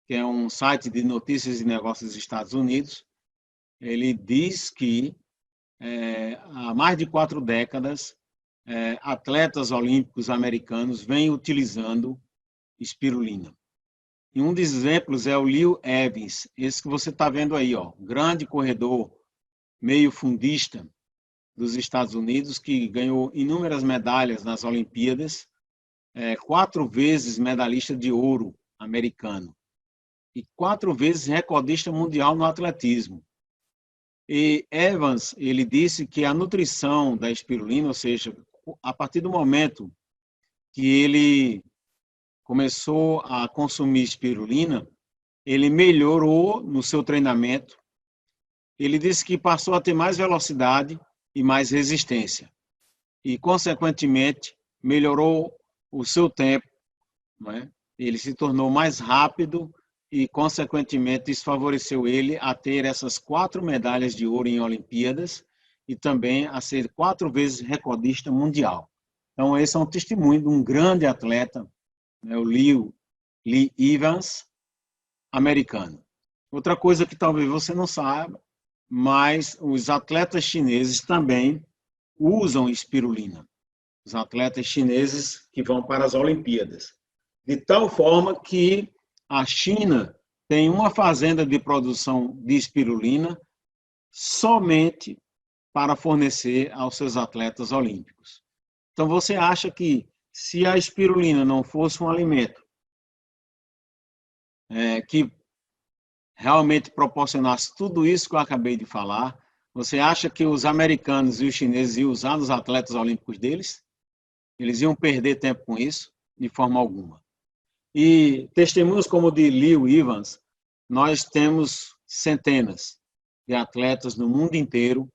que é um site de notícias e negócios dos Estados Unidos. Ele diz que há mais de 4 décadas, atletas olímpicos americanos vêm utilizando espirulina. E um dos exemplos é o Leo Evans, esse que você está vendo aí, ó, grande corredor meio fundista dos Estados Unidos, que ganhou inúmeras medalhas nas Olimpíadas, 4 vezes medalhista de ouro americano e 4 vezes recordista mundial no atletismo. E Evans, ele disse que a nutrição da espirulina, ou seja, a partir do momento que ele começou a consumir espirulina, ele melhorou no seu treinamento. Ele disse que passou a ter mais velocidade e mais resistência. E, consequentemente, melhorou o seu tempo. Não é? Ele se tornou mais rápido e, consequentemente, isso favoreceu ele a ter essas 4 medalhas de ouro em Olimpíadas e também a ser 4 vezes recordista mundial. Então, esse é um testemunho de um grande atleta, né, o Lee Evans, americano. Outra coisa que talvez você não saiba, mas os atletas chineses também usam espirulina. Os atletas chineses que vão para as Olimpíadas. De tal forma que a China tem uma fazenda de produção de espirulina somente para fornecer aos seus atletas olímpicos. Então, você acha que se a espirulina não fosse um alimento que realmente proporcionasse tudo isso que eu acabei de falar, você acha que os americanos e os chineses iam usar nos atletas olímpicos deles? Eles iam perder tempo com isso? De forma alguma. E testemunhos como o de Leo Evans, nós temos centenas de atletas no mundo inteiro,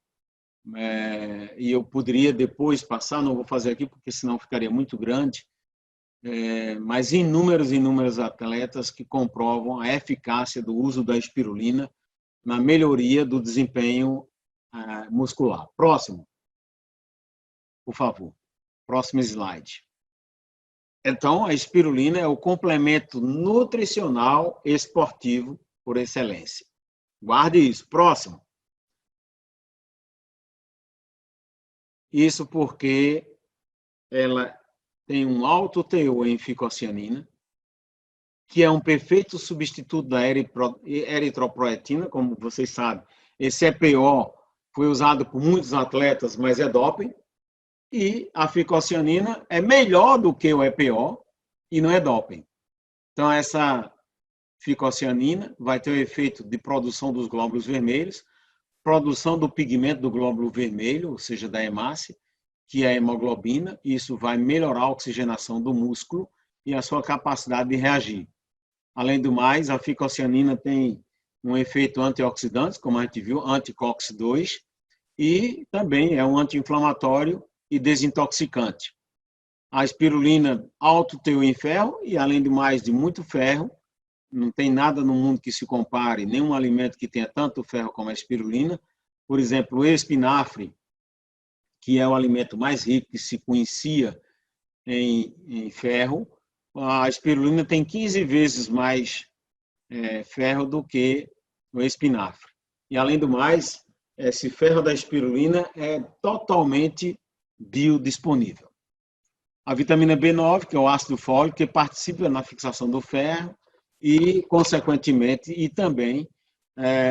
e eu poderia depois passar, não vou fazer aqui porque senão ficaria muito grande, mas inúmeros atletas que comprovam a eficácia do uso da espirulina na melhoria do desempenho muscular. Próximo, por favor. Próximo slide. Então, a espirulina é o complemento nutricional esportivo por excelência. Guarde isso. Próximo. Isso porque ela tem um alto teor em ficocianina, que é um perfeito substituto da eritropoetina, como vocês sabem. Esse EPO foi usado por muitos atletas, mas é doping. E a ficocianina é melhor do que o EPO e não é doping. Então, essa ficocianina vai ter o efeito de produção dos glóbulos vermelhos, produção do pigmento do glóbulo vermelho, ou seja, da hemácia, que é a hemoglobina. Isso vai melhorar a oxigenação do músculo e a sua capacidade de reagir. Além do mais, a ficocianina tem um efeito antioxidante, como a gente viu, anti-COX-2, e também é um anti-inflamatório e desintoxicante. A espirulina, alto teor em ferro, e além do mais, de muito ferro. Não tem nada no mundo que se compare, nenhum alimento que tenha tanto ferro como a espirulina. Por exemplo, o espinafre, que é o alimento mais rico que se conhecia em ferro, a espirulina tem 15 vezes mais ferro do que o espinafre. E, além do mais, esse ferro da espirulina é totalmente biodisponível. A vitamina B9, que é o ácido fólico, que participa na fixação do ferro e, consequentemente, e também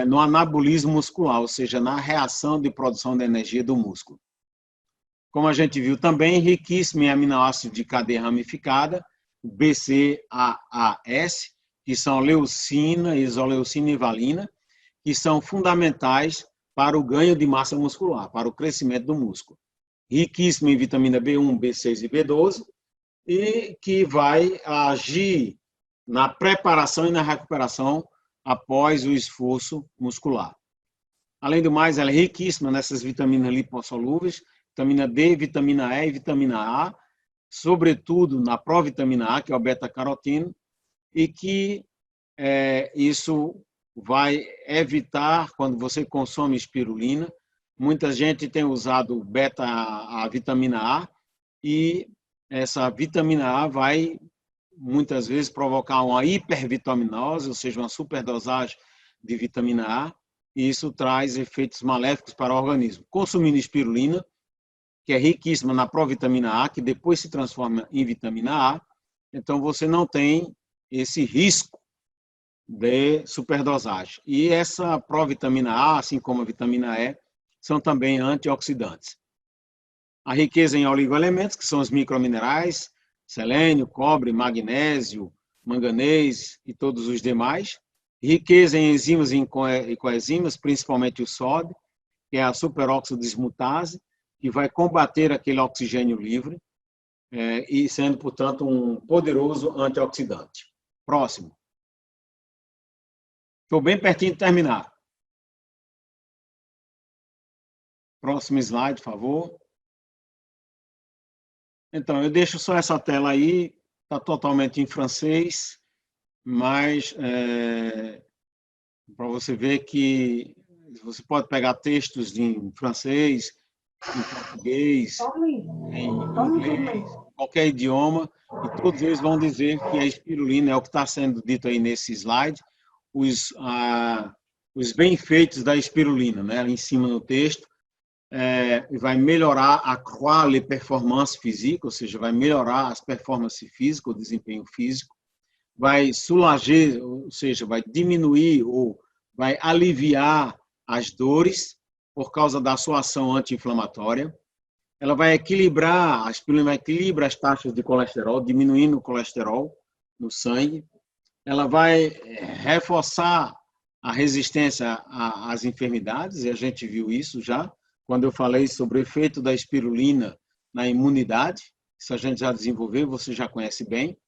no anabolismo muscular, ou seja, na reação de produção de energia do músculo. Como a gente viu também, riquíssimo em aminoácidos de cadeia ramificada, BCAAS, que são leucina, isoleucina e valina, que são fundamentais para o ganho de massa muscular, para o crescimento do músculo. Riquíssimo em vitamina B1, B6 e B12, e que vai agir na preparação e na recuperação após o esforço muscular. Além do mais, ela é riquíssima nessas vitaminas lipossolúveis, vitamina D, vitamina E e vitamina A, sobretudo na provitamina A, que é o beta-caroteno, e que isso vai evitar, quando você consome espirulina, muita gente tem usado a vitamina A, e essa vitamina A vai, muitas vezes, provocar uma hipervitaminose, ou seja, uma superdosagem de vitamina A, e isso traz efeitos maléficos para o organismo. Consumindo espirulina, que é riquíssima na provitamina A, que depois se transforma em vitamina A, então você não tem esse risco de superdosagem. E essa provitamina A, assim como a vitamina E, são também antioxidantes. A riqueza em oligoelementos, que são os microminerais, selênio, cobre, magnésio, manganês e todos os demais. Riqueza em enzimas e coenzimas, principalmente o sódio, que é a superóxido dismutase, que vai combater aquele oxigênio livre, e sendo, portanto, um poderoso antioxidante. Próximo. Estou bem pertinho de terminar. Próximo slide, por favor. Então, eu deixo só essa tela aí, está totalmente em francês, mas para você ver que você pode pegar textos em francês, em português, em inglês, qualquer idioma, e todos eles vão dizer que a espirulina é o que está sendo dito aí nesse slide, os benefeitos da espirulina, né, em cima no texto. Vai melhorar a quality performance física, ou seja, vai melhorar as performances físicas, o desempenho físico, vai sulager, ou seja, vai diminuir ou vai aliviar as dores por causa da sua ação anti-inflamatória. Ela vai equilibrar, a espirulina vai equilibrar as taxas de colesterol, diminuindo o colesterol no sangue. Ela vai reforçar a resistência às enfermidades, e a gente viu isso já, quando eu falei sobre o efeito da espirulina na imunidade. Isso a gente já desenvolveu, você já conhece bem.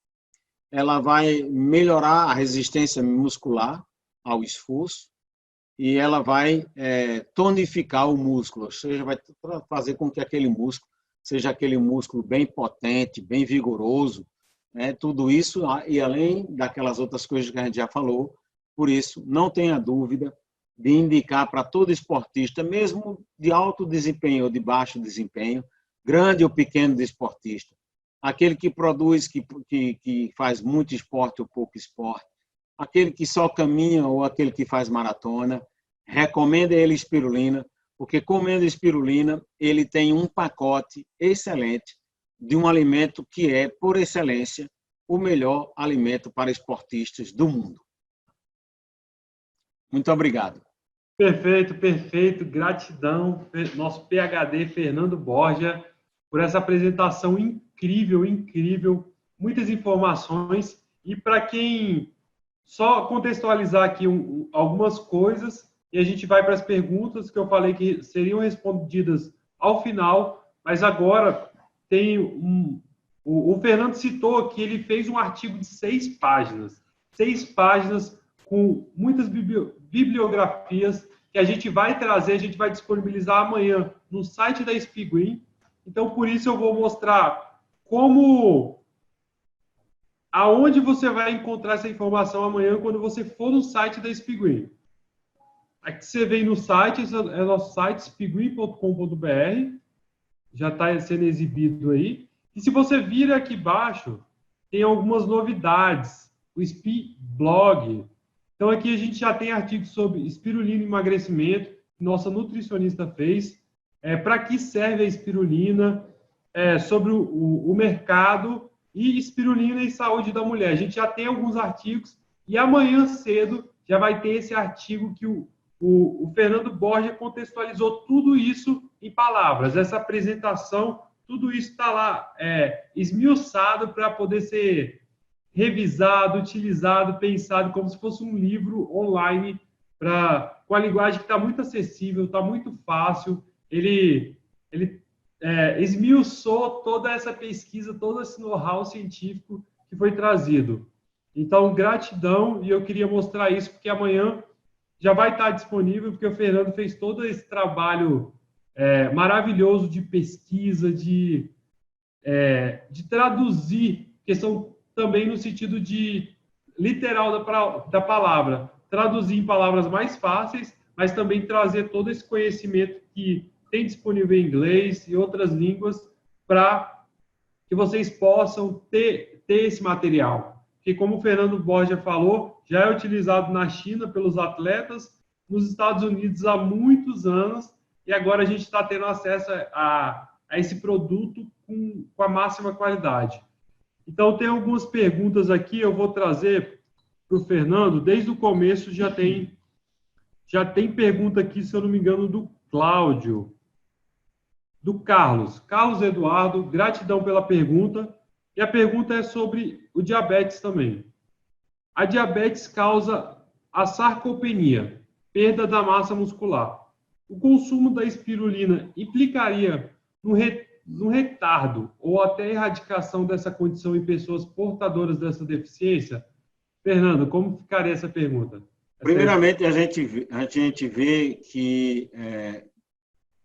Ela vai melhorar a resistência muscular ao esforço, e ela vai tonificar o músculo, ou seja, vai fazer com que aquele músculo seja aquele músculo bem potente, bem vigoroso, tudo isso, e além daquelas outras coisas que a gente já falou. Por isso, não tenha dúvida de indicar para todo esportista, mesmo de alto desempenho ou de baixo desempenho, grande ou pequeno desportista, aquele que produz, que faz muito esporte ou pouco esporte, aquele que só caminha ou aquele que faz maratona, recomenda ele espirulina, porque comendo espirulina, ele tem um pacote excelente de um alimento que é, por excelência, o melhor alimento para esportistas do mundo. Muito obrigado. Perfeito, perfeito. Gratidão, nosso PhD Fernando Borja, por essa apresentação incrível, incrível. Muitas informações. E para quem só contextualizar aqui algumas coisas, e a gente vai para as perguntas que eu falei que seriam respondidas ao final, mas agora tem o Fernando citou que ele fez um artigo de 6 páginas. 6 páginas com muitas bibliografias que a gente vai trazer, a gente vai disponibilizar amanhã no site da Speedgreen. Então, por isso eu vou mostrar aonde você vai encontrar essa informação amanhã quando você for no site da Speedgreen. Aqui você vem no site, esse é o nosso site, speedgreen.com.br, já está sendo exibido aí. E se você vir aqui embaixo, tem algumas novidades. O Speed Blog. Então, aqui a gente já tem artigos sobre espirulina e emagrecimento, que nossa nutricionista fez. Para que serve a espirulina, sobre o mercado e espirulina e saúde da mulher. A gente já tem alguns artigos e amanhã cedo já vai ter esse artigo que o Fernando Borja contextualizou tudo isso em palavras. Essa apresentação, tudo isso está lá esmiuçado para poder ser revisado, utilizado, pensado como se fosse um livro online com a linguagem que está muito acessível, está muito fácil. Ele esmiuçou toda essa pesquisa, todo esse know-how científico que foi trazido. Então, gratidão, e eu queria mostrar isso porque amanhã já vai estar disponível, porque o Fernando fez todo esse trabalho maravilhoso de pesquisa, de traduzir, questão também no sentido de literal da palavra, traduzir em palavras mais fáceis, mas também trazer todo esse conhecimento que tem disponível em inglês e outras línguas para que vocês possam ter esse material. Que, como o Fernando Borja falou, já é utilizado na China pelos atletas, nos Estados Unidos há muitos anos, e agora a gente está tendo acesso a esse produto com a máxima qualidade. Então, tem algumas perguntas aqui, eu vou trazer para o Fernando. Desde o começo já tem pergunta aqui, se eu não me engano, do Cláudio. Do Carlos. Carlos Eduardo, gratidão pela pergunta. E a pergunta é sobre o diabetes também. A diabetes causa a sarcopenia, perda da massa muscular. O consumo da espirulina implicaria no retardo ou até erradicação dessa condição em pessoas portadoras dessa deficiência? Fernando, como ficaria essa pergunta? Primeiramente, a gente vê que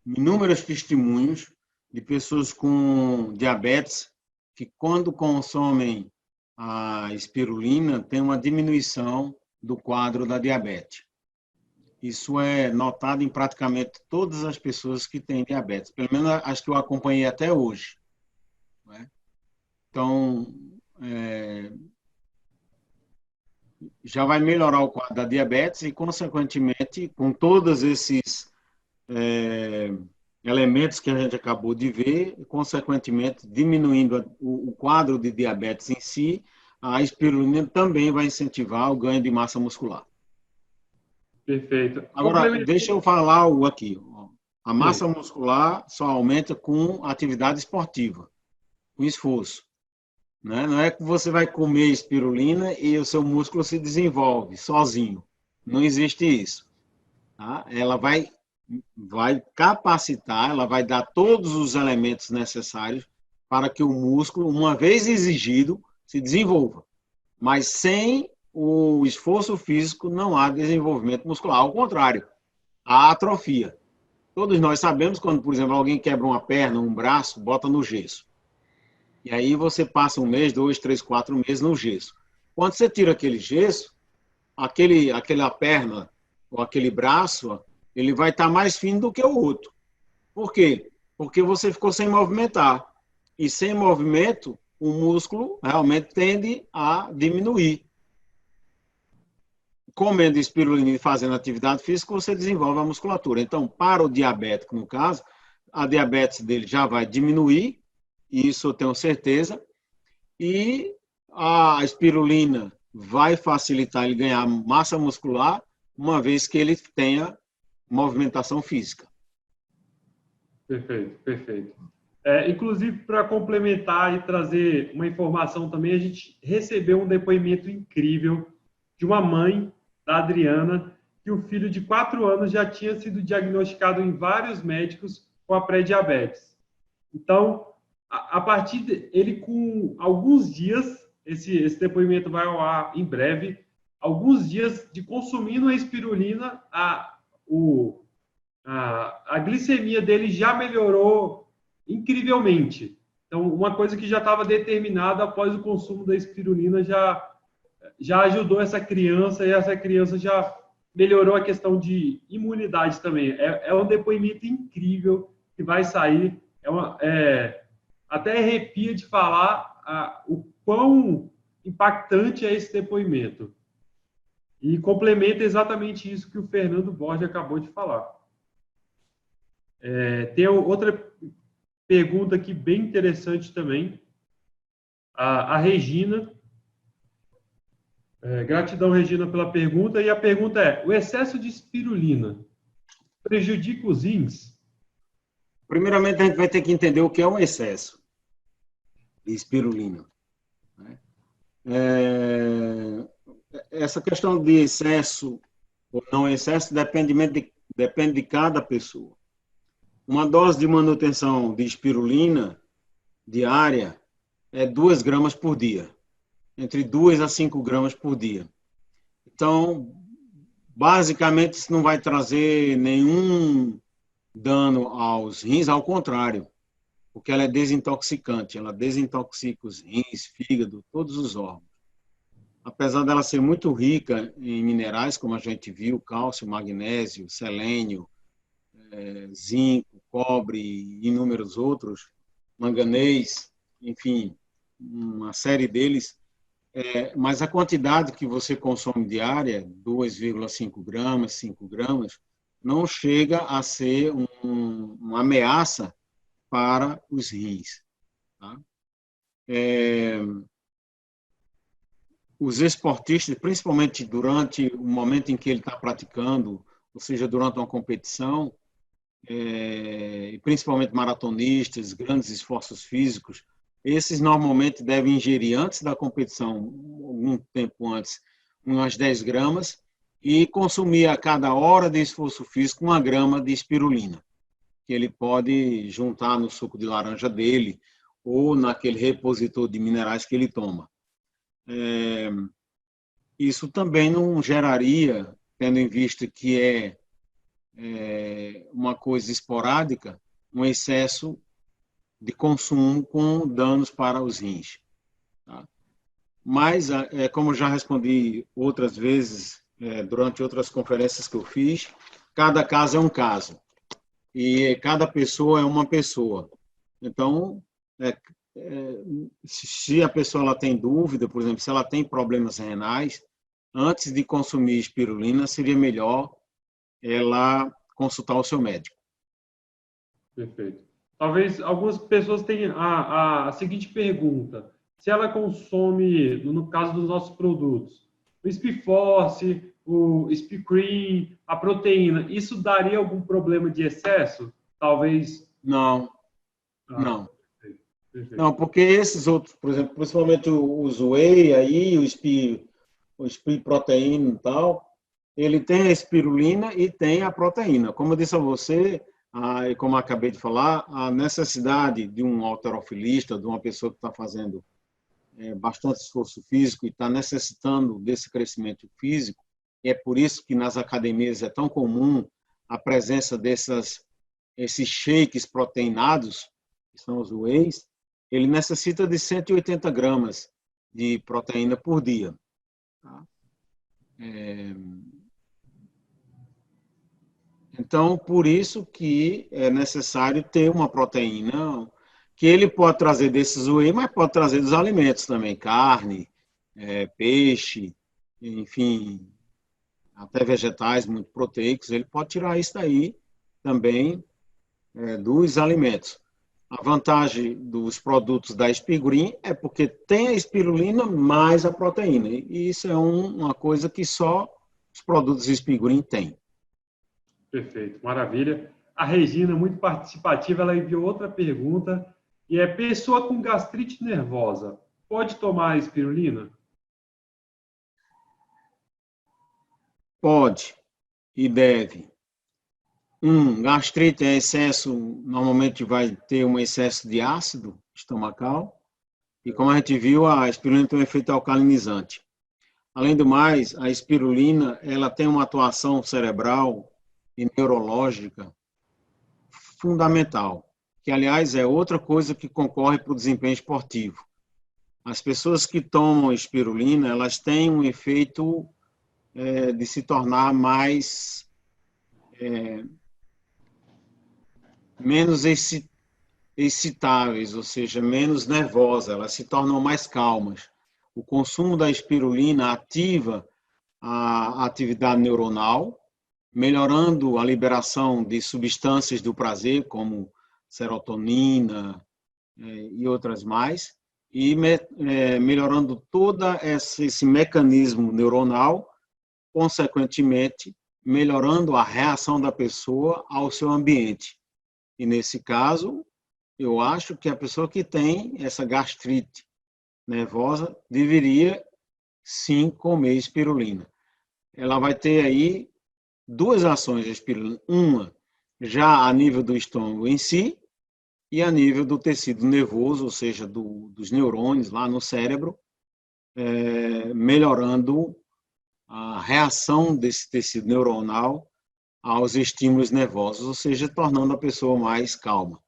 inúmeros testemunhos de pessoas com diabetes que, quando consomem a espirulina, tem uma diminuição do quadro da diabetes. Isso é notado em praticamente todas as pessoas que têm diabetes, pelo menos as que eu acompanhei até hoje. Então, já vai melhorar o quadro da diabetes e, consequentemente, com todos esses elementos que a gente acabou de ver, consequentemente, diminuindo o quadro de diabetes em si, a espirulina também vai incentivar o ganho de massa muscular. Perfeito. Agora, deixa eu falar algo aqui. A massa muscular só aumenta com atividade esportiva, com esforço. Né? Não é que você vai comer espirulina e o seu músculo se desenvolve sozinho. Não existe isso. Tá? Ela vai capacitar, ela vai dar todos os elementos necessários para que o músculo, uma vez exigido, se desenvolva. Mas sem o esforço físico não há desenvolvimento muscular. Ao contrário, há atrofia. Todos nós sabemos quando, por exemplo, alguém quebra uma perna, um braço, bota no gesso. E aí você passa 1 mês, 2, 3, 4 meses no gesso. Quando você tira aquele gesso, aquela perna ou aquele braço, ele vai estar mais fino do que o outro. Por quê? Porque você ficou sem movimentar. E sem movimento, o músculo realmente tende a diminuir. Comendo espirulina e fazendo atividade física, você desenvolve a musculatura. Então, para o diabético, no caso, a diabetes dele já vai diminuir, isso eu tenho certeza, e a espirulina vai facilitar ele ganhar massa muscular, uma vez que ele tenha movimentação física. Perfeito, perfeito. Inclusive, para complementar e trazer uma informação também, a gente recebeu um depoimento incrível de uma mãe, da Adriana, que o filho de 4 anos já tinha sido diagnosticado em vários médicos com a pré-diabetes. Então, a partir ele com alguns dias, esse depoimento vai ao ar em breve, alguns dias de consumindo a espirulina, a glicemia dele já melhorou incrivelmente. Então, uma coisa que já estava determinada após o consumo da espirulina já ajudou essa criança e essa criança já melhorou a questão de imunidade também. É um depoimento incrível que vai sair. Até arrepia de falar o quão impactante é esse depoimento. E complementa exatamente isso que o Fernando Borges acabou de falar. Tem outra pergunta aqui bem interessante também. A Regina. Gratidão, Regina, pela pergunta. E a pergunta é: o excesso de espirulina prejudica os rins? Primeiramente, a gente vai ter que entender o que é um excesso de espirulina. Essa questão de excesso ou não excesso depende de cada pessoa. Uma dose de manutenção de espirulina diária é 2 gramas por dia, entre 2 a 5 gramas por dia. Então, basicamente, isso não vai trazer nenhum dano aos rins, ao contrário, porque ela é desintoxicante, ela desintoxica os rins, fígado, todos os órgãos. Apesar dela ser muito rica em minerais, como a gente viu, cálcio, magnésio, selênio, zinco, cobre e inúmeros outros, manganês, enfim, uma série deles, mas a quantidade que você consome diária, 2,5 gramas, 5 gramas, não chega a ser uma ameaça para os rins. Tá? Os esportistas, principalmente durante o momento em que ele está praticando, ou seja, durante uma competição, e principalmente maratonistas, grandes esforços físicos, esses normalmente devem ingerir antes da competição, algum tempo antes, umas 10 gramas, e consumir a cada hora de esforço físico 1 grama de espirulina, que ele pode juntar no suco de laranja dele ou naquele repositor de minerais que ele toma. Isso também não geraria, tendo em vista que é uma coisa esporádica, um excesso de consumo com danos para os rins. Tá? Mas, como já respondi outras vezes, durante outras conferências que eu fiz, cada caso é um caso. E cada pessoa é uma pessoa. Então, se a pessoa ela tem dúvida, por exemplo, se ela tem problemas renais, antes de consumir espirulina, seria melhor ela consultar o seu médico. Perfeito. Talvez algumas pessoas tenham a seguinte pergunta: se ela consome, no caso dos nossos produtos, o Speedforce, o Speedcream, a proteína, isso daria algum problema de excesso? Talvez. Não, não. Perfeito. Não, porque esses outros, por exemplo, principalmente os whey aí, o Speed proteína e tal, ele tem a espirulina e tem a proteína. Como eu disse a você, e como eu acabei de falar, a necessidade de um halterofilista, de uma pessoa que está fazendo bastante esforço físico e está necessitando desse crescimento físico, e é por isso que nas academias é tão comum a presença esses shakes proteinados, que são os wheys, ele necessita de 180 gramas de proteína por dia. Tá? Então, por isso que é necessário ter uma proteína que ele pode trazer desses whey, mas pode trazer dos alimentos também, carne, peixe, enfim, até vegetais muito proteicos, ele pode tirar isso daí também dos alimentos. A vantagem dos produtos da Espigurim é porque tem a espirulina mais a proteína. E isso é uma coisa que só os produtos Espigurim têm. Perfeito, maravilha. A Regina, muito participativa, ela enviou outra pergunta, e é: pessoa com gastrite nervosa, pode tomar espirulina? Pode e deve. Gastrite é excesso, normalmente vai ter um excesso de ácido estomacal, e como a gente viu, a espirulina tem um efeito alcalinizante. Além do mais, a espirulina, ela tem uma atuação cerebral e neurológica fundamental, que, aliás, é outra coisa que concorre para o desempenho esportivo. As pessoas que tomam espirulina, elas têm um efeito de se tornar menos excitáveis, ou seja, menos nervosas, elas se tornam mais calmas. O consumo da espirulina ativa a atividade neuronal, melhorando a liberação de substâncias do prazer, como serotonina e outras mais, e melhorando todo esse mecanismo neuronal, consequentemente, melhorando a reação da pessoa ao seu ambiente. E, nesse caso, eu acho que a pessoa que tem essa gastrite nervosa deveria, sim, comer espirulina. Ela vai ter aí duas ações de espirulina. Uma, já a nível do estômago em si, e a nível do tecido nervoso, ou seja, dos neurônios lá no cérebro, melhorando a reação desse tecido neuronal aos estímulos nervosos, ou seja, tornando a pessoa mais calma.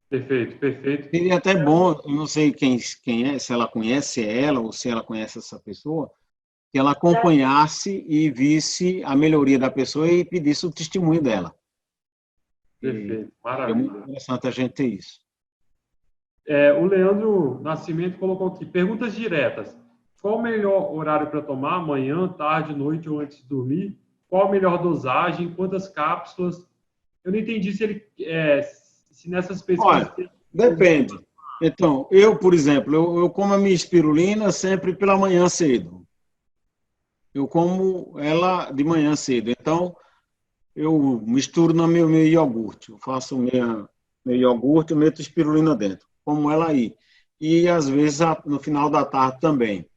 Perfeito, perfeito. Seria até bom, eu não sei quem é, se ela conhece ela ou se ela conhece essa pessoa, que ela acompanhasse e visse a melhoria da pessoa e pedisse o testemunho dela. Perfeito, É muito maravilha. interessante a gente ter isso. O Leandro Nascimento colocou aqui: perguntas diretas. Qual o melhor horário para tomar? Manhã, tarde, noite ou antes de dormir? Qual a melhor dosagem? Quantas cápsulas? Eu não entendi se nessas pesquisas... Olha, depende. Então, eu, por exemplo, eu como a minha espirulina sempre pela manhã cedo. Eu como ela de manhã cedo. Então, eu misturo no meu iogurte. Eu faço meu iogurte e meto espirulina dentro. Como ela aí. E, às vezes, no final da tarde também.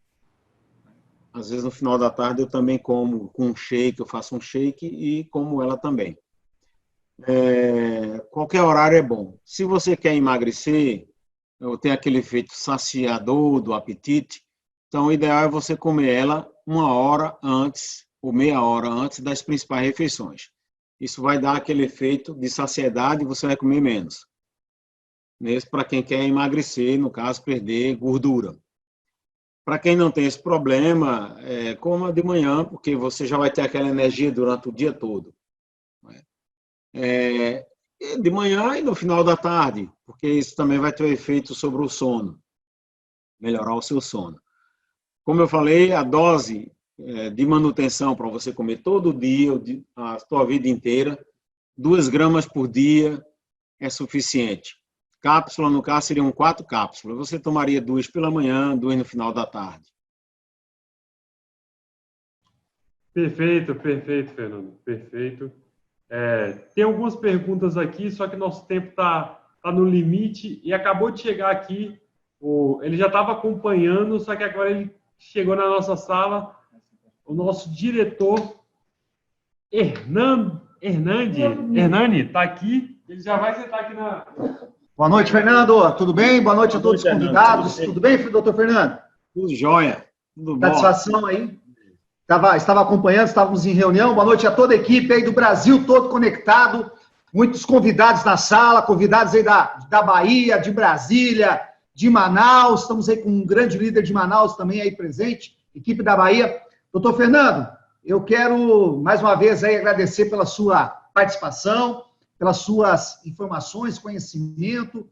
Às vezes, no final da tarde, eu também como com um shake. Eu faço um shake e como ela também. Qualquer horário é bom. Se você quer emagrecer, ou tem aquele efeito saciador do apetite, então o ideal é você comer ela 1 hora antes ou meia hora antes das principais refeições. Isso vai dar aquele efeito de saciedade e você vai comer menos. Nesse para quem quer emagrecer, no caso, perder gordura. Para quem não tem esse problema, coma de manhã, porque você já vai ter aquela energia durante o dia todo. De manhã e no final da tarde, porque isso também vai ter um efeito sobre o sono, melhorar o seu sono. Como eu falei, a dose de manutenção para você comer todo dia, a sua vida inteira, 2 gramas por dia é suficiente. Cápsula, no caso, seriam 4 cápsulas. Você tomaria 2 pela manhã, 2 no final da tarde. Perfeito, perfeito, Fernando. Perfeito. Tem algumas perguntas aqui, só que nosso tempo está no limite e acabou de chegar aqui. Ele já estava acompanhando, só que agora ele chegou na nossa sala. O nosso diretor, Hernani, está aqui. Ele já vai sentar aqui na... Boa noite, Fernando. Tudo bem? Boa noite a todos os convidados. Tudo bem, doutor Fernando? Tudo jóia. Tudo bom. Satisfação aí. Estava acompanhando, estávamos em reunião. Boa noite a toda a equipe aí do Brasil todo conectado. Muitos convidados na sala, convidados aí da Bahia, de Brasília, de Manaus. Estamos aí com um grande líder de Manaus também aí presente, equipe da Bahia. Doutor Fernando, eu quero mais uma vez aí agradecer pela sua participação, pelas suas informações, conhecimento.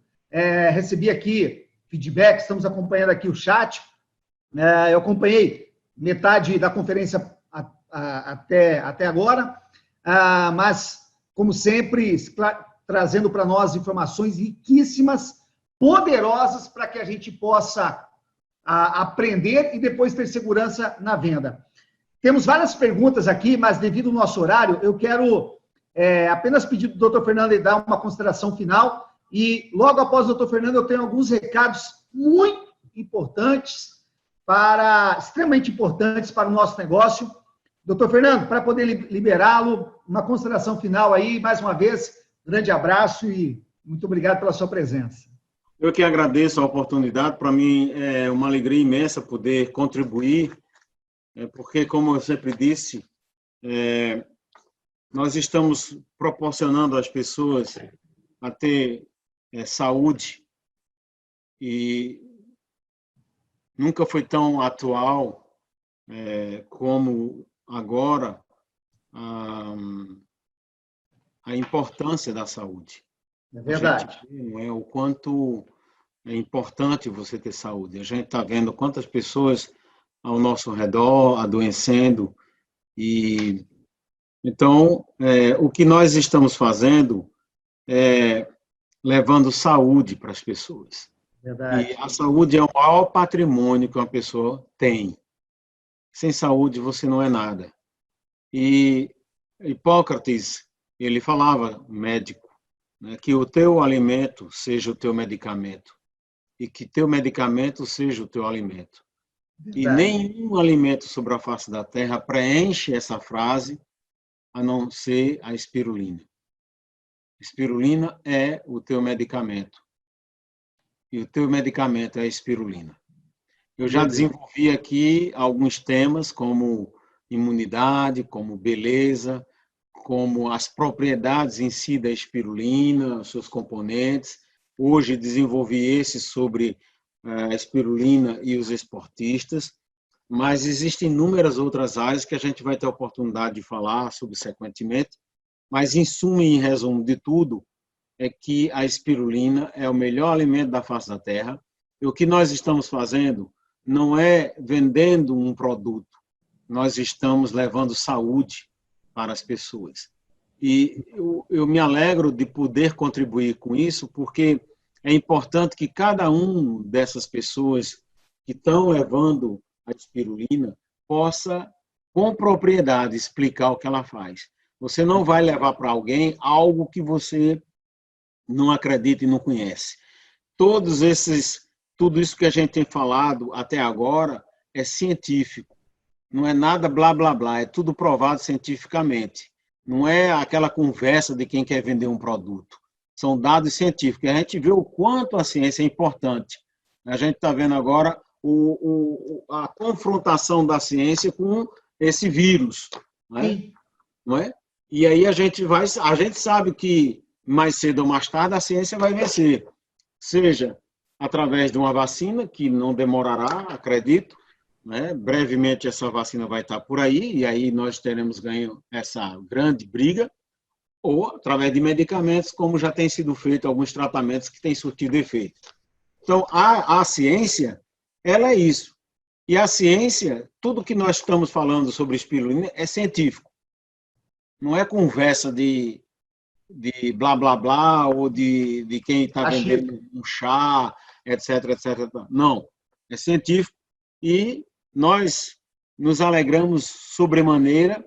Recebi aqui feedback, estamos acompanhando aqui o chat. Eu acompanhei metade da conferência até agora, mas, como sempre, trazendo para nós informações riquíssimas, poderosas, para que a gente possa aprender e depois ter segurança na venda. Temos várias perguntas aqui, mas devido ao nosso horário, eu quero apenas pedir para o doutor Fernando dar uma consideração final e logo após o doutor Fernando eu tenho alguns recados muito importantes, extremamente importantes para o nosso negócio. Doutor Fernando, para poder liberá-lo, uma consideração final aí, mais uma vez, grande abraço e muito obrigado pela sua presença. Eu que agradeço a oportunidade, para mim é uma alegria imensa poder contribuir, porque, como eu sempre disse, nós estamos proporcionando às pessoas a ter saúde e nunca foi tão atual como agora a importância da saúde. É verdade. Não é o quanto é importante você ter saúde. A gente está vendo quantas pessoas ao nosso redor adoecendo e então o que nós estamos fazendo é levando saúde para as pessoas. Verdade. E a saúde é o maior patrimônio que uma pessoa tem. Sem saúde você não é nada. E Hipócrates, ele falava, médico, né, que o teu alimento seja o teu medicamento e que teu medicamento seja o teu alimento. Verdade. E nenhum alimento sobre a face da terra preenche essa frase a não ser a espirulina. Espirulina é o teu medicamento. E o teu medicamento é a espirulina. Eu já desenvolvi aqui alguns temas como imunidade, como beleza, como as propriedades em si da espirulina, os seus componentes. Hoje desenvolvi esse sobre a espirulina e os esportistas, mas existem inúmeras outras áreas que a gente vai ter a oportunidade de falar subsequentemente, mas em suma e em resumo de tudo, é que a espirulina é o melhor alimento da face da terra, e o que nós estamos fazendo não é vendendo um produto, nós estamos levando saúde para as pessoas. E eu me alegro de poder contribuir com isso, porque é importante que cada um dessas pessoas que estão levando a espirulina possa, com propriedade, explicar o que ela faz. Você não vai levar para alguém algo que você não acredita e não conhece. Tudo isso que a gente tem falado até agora é científico. Não é nada blá, blá, blá. É tudo provado cientificamente. Não é aquela conversa de quem quer vender um produto. São dados científicos. A gente vê o quanto a ciência é importante. A gente está vendo agora a confrontação da ciência com esse vírus. Não é? E aí a gente sabe que mais cedo ou mais tarde a ciência vai vencer. Seja através de uma vacina, que não demorará, acredito, né? Brevemente essa vacina vai estar por aí, e aí nós teremos ganho essa grande briga, ou através de medicamentos, como já tem sido feito alguns tratamentos que têm surtido efeito. Então, a ciência, ela é isso. E a ciência, tudo que nós estamos falando sobre espirulina é científico. Não é conversa de blá, blá, blá, ou de quem está vendendo um chá, etc, etc. Não, é científico e nós nos alegramos sobremaneira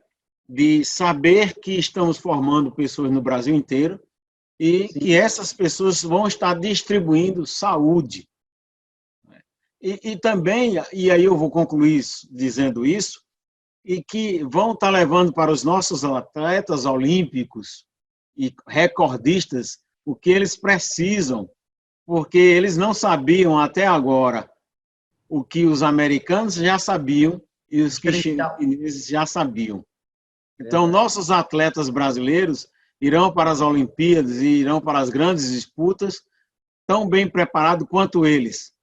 de saber que estamos formando pessoas no Brasil inteiro e que essas pessoas vão estar distribuindo saúde. E também, e aí eu vou concluir dizendo isso, e que vão estar levando para os nossos atletas olímpicos e recordistas o que eles precisam, porque eles não sabiam até agora o que os americanos já sabiam e os chineses já sabiam. Então, nossos atletas brasileiros irão para as Olimpíadas e irão para as grandes disputas tão bem preparados quanto eles,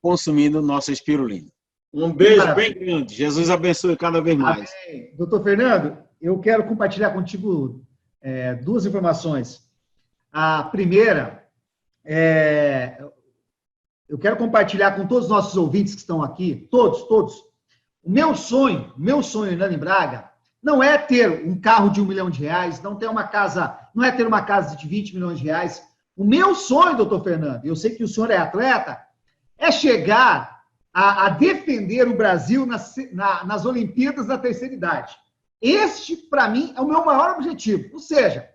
consumindo nossa espirulina. Um beijo bem grande. Jesus abençoe cada vez mais. Amém. Doutor Fernando, eu quero compartilhar contigo duas informações. A primeira, eu quero compartilhar com todos os nossos ouvintes que estão aqui, todos. O meu sonho, Hernani Braga, não é ter um carro de R$1 milhão, não ter uma casa não é ter uma casa de 20 milhões de reais. O meu sonho, doutor Fernando, eu sei que o senhor é atleta, é chegar a defender o Brasil nas Olimpíadas da terceira idade. Este, para mim, é o meu maior objetivo. Ou seja,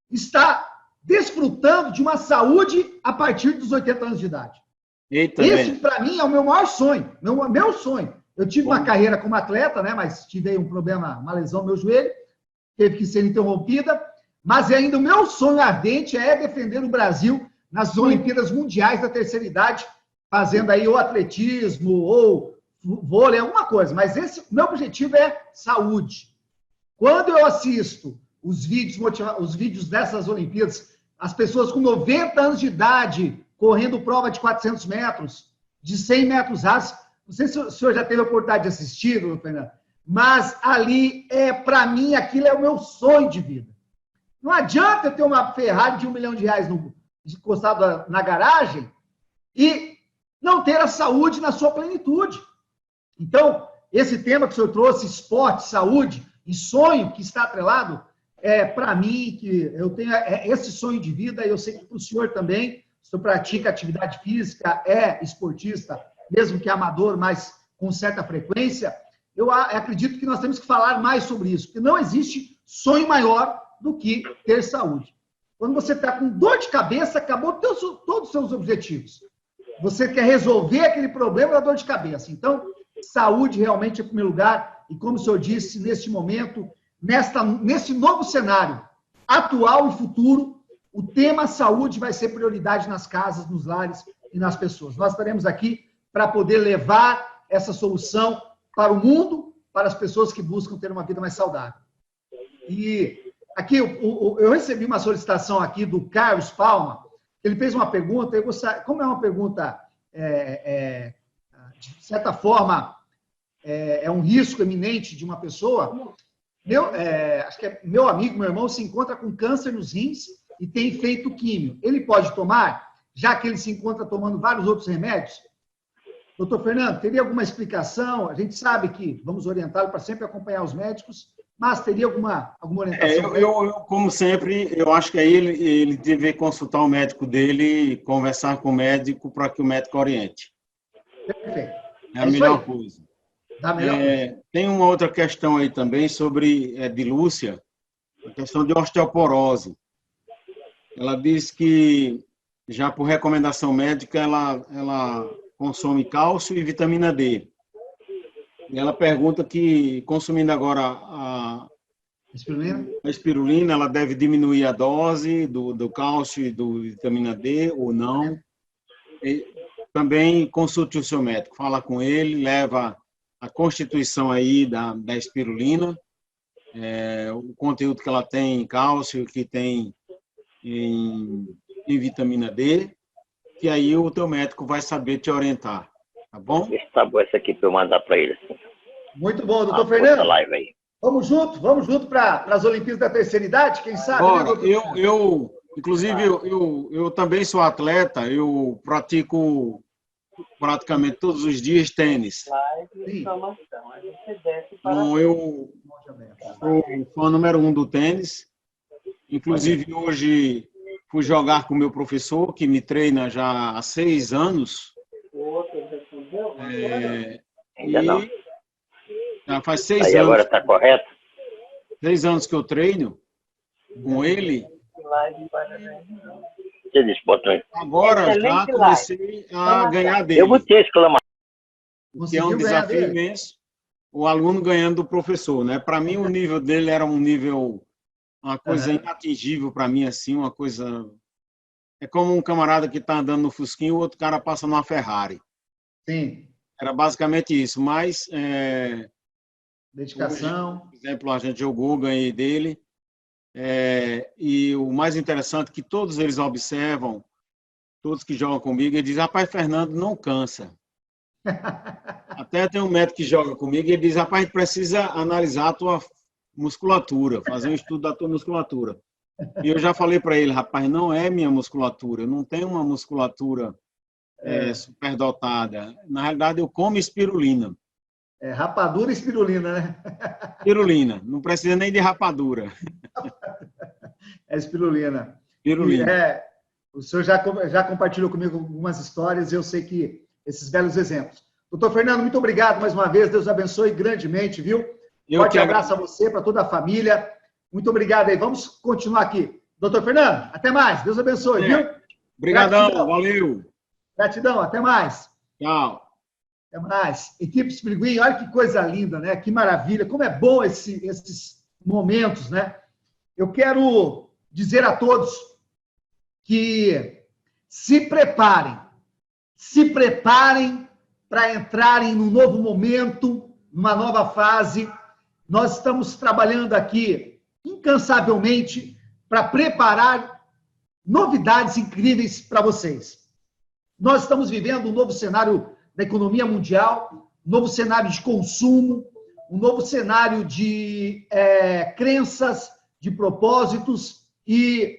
estar desfrutando de uma saúde a partir dos 80 anos de idade. Esse, para mim, é o meu maior sonho. Meu sonho. Eu tive uma carreira como atleta, né, mas tive um problema, uma lesão no meu joelho, teve que ser interrompida, mas ainda o meu sonho ardente é defender o Brasil nas Olimpíadas Mundiais da terceira idade, fazendo aí ou atletismo, ou vôlei, alguma coisa. Mas esse meu objetivo é saúde. Quando eu assisto os vídeos dessas Olimpíadas, as pessoas com 90 anos de idade correndo prova de 400 metros, de 100 metros rasos, não sei se o senhor já teve a oportunidade de assistir, doutor Fernando, mas ali, para mim, aquilo é o meu sonho de vida. Não adianta eu ter uma Ferrari de R$1 milhão encostada na garagem e não ter a saúde na sua plenitude. Então, esse tema que o senhor trouxe, esporte, saúde e sonho que está atrelado, para mim, que eu tenho esse sonho de vida, eu sei que para o senhor também, o senhor pratica atividade física, é esportista, mesmo que amador, mas com certa frequência, eu acredito que nós temos que falar mais sobre isso, porque não existe sonho maior do que ter saúde. Quando você está com dor de cabeça, acabou todos os seus objetivos. Você quer resolver aquele problema da dor de cabeça. Então, saúde realmente é em primeiro lugar, e como o senhor disse, neste momento, nesse novo cenário atual e futuro, o tema saúde vai ser prioridade nas casas, nos lares e nas pessoas. Nós estaremos aqui para poder levar essa solução para o mundo, para as pessoas que buscam ter uma vida mais saudável. E aqui eu recebi uma solicitação aqui do Carlos Palma, ele fez uma pergunta, como é uma pergunta, de certa forma, é um risco eminente de uma pessoa, acho que meu amigo, meu irmão, se encontra com câncer nos rins e tem feito químio. Ele pode tomar, já que ele se encontra tomando vários outros remédios? Doutor Fernando, teria alguma explicação? A gente sabe que vamos orientá-lo para sempre acompanhar os médicos, mas teria alguma orientação? Eu, como sempre, eu acho que aí ele deve consultar o médico dele, conversar com o médico para que o médico oriente. Perfeito. É a melhor coisa. Tem uma outra questão aí também sobre, de Lúcia, a questão de osteoporose. Ela diz que, já por recomendação médica, ela consome cálcio e vitamina D. E ela pergunta que, consumindo agora a espirulina, ela deve diminuir a dose do cálcio e do vitamina D ou não. E também consulte o seu médico, fala com ele, leva a constituição aí da espirulina, o conteúdo que ela tem em cálcio, que tem em vitamina D, que aí o teu médico vai saber te orientar, tá bom? Tá bom essa aqui para eu mandar para ele. Assim. Muito bom, doutor Fernando. Live aí. Vamos junto para as Olimpíadas da terceira idade, quem sabe? Bora, né, inclusive, eu também sou atleta, eu pratico praticamente todos os dias tênis. Então, eu sou fã número 1 do tênis. Inclusive, hoje fui jogar com o meu professor, que me treina já há 6 anos. Ainda não. Já faz 6 anos. Agora está correto? 6 anos que eu treino com ele. Agora já comecei a ganhar dele. Eu vou ter exclamação. Que é um desafio imenso. O aluno ganhando do professor, né? Para mim, o nível dele era um nível, uma coisa inatingível para mim, assim, uma coisa... É como um camarada que está andando no Fusquinha, o outro cara passa numa Ferrari. Sim. Era basicamente isso, mas... dedicação. Hoje, por exemplo, a gente jogou, ganhei dele. E o mais interessante é que todos eles observam, todos que jogam comigo, eles dizem, rapaz, Fernando não cansa. Até tem um médico que joga comigo e ele diz, rapaz, a gente precisa analisar a tua musculatura, fazer um estudo da tua musculatura. E eu já falei para ele, rapaz, não é minha musculatura, eu não tenho uma musculatura superdotada. Na realidade, eu como espirulina. Rapadura e espirulina, né? Espirulina, não precisa nem de rapadura. É espirulina. Espirulina. O senhor já compartilhou comigo algumas histórias e eu sei que esses belos exemplos. Doutor Fernando, muito obrigado mais uma vez. Deus abençoe grandemente, viu? Forte abraço a você, para toda a família. Muito obrigado aí. Vamos continuar aqui. Doutor Fernando, até mais. Deus abençoe, viu? Obrigadão, valeu. Gratidão, até mais. Tchau. Até mais. Equipe Espiriguim, olha que coisa linda, né? Que maravilha. Como é bom esses momentos, né? Eu quero dizer a todos que se preparem para entrarem num novo momento, numa nova fase. Nós estamos trabalhando aqui incansavelmente para preparar novidades incríveis para vocês. Nós estamos vivendo um novo cenário da economia mundial, um novo cenário de consumo, um novo cenário de crenças, de propósitos e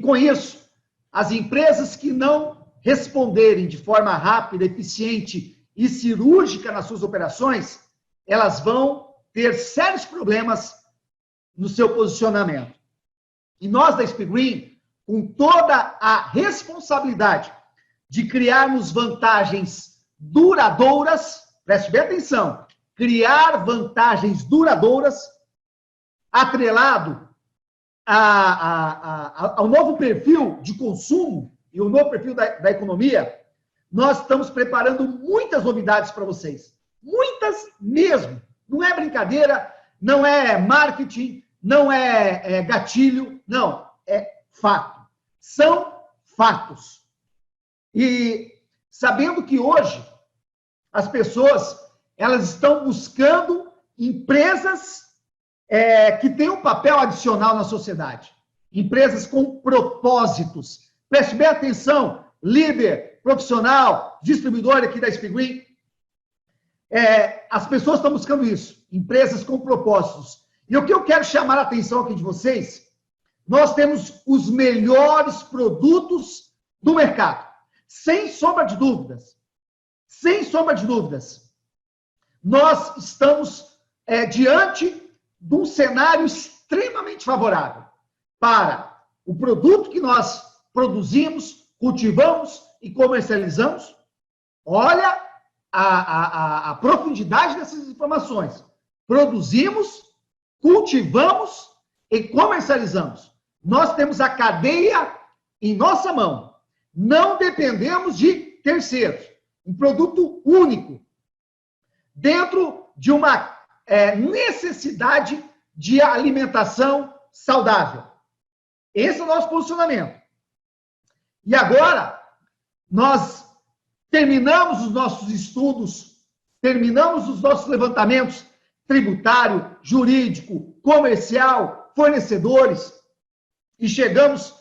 com isso, as empresas que não responderem de forma rápida, eficiente e cirúrgica nas suas operações, elas vão ter sérios problemas no seu posicionamento. E nós da SPGreen, com toda a responsabilidade de criarmos vantagens duradouras, preste bem atenção, criar vantagens duradouras, atrelado ao novo perfil de consumo e o novo perfil da economia, nós estamos preparando muitas novidades para vocês. Muitas mesmo. Não é brincadeira, não é marketing, não é gatilho, não. É fato. São fatos. E sabendo que hoje as pessoas elas estão buscando empresas que têm um papel adicional na sociedade. Empresas com propósitos. Preste bem atenção, líder, profissional, distribuidor aqui da SPGreen. As pessoas estão buscando isso. Empresas com propósitos. E o que eu quero chamar a atenção aqui de vocês, nós temos os melhores produtos do mercado. Sem sombra de dúvidas. Sem sombra de dúvidas. Nós estamos diante de um cenário extremamente favorável para o produto que nós produzimos, cultivamos e comercializamos. Olha a profundidade dessas informações. Produzimos, cultivamos e comercializamos. Nós temos a cadeia em nossa mão. Não dependemos de terceiros. Um produto único. Dentro de uma necessidade de alimentação saudável. Esse é o nosso posicionamento. E agora, nós terminamos os nossos estudos, terminamos os nossos levantamentos tributário, jurídico, comercial, fornecedores, e chegamos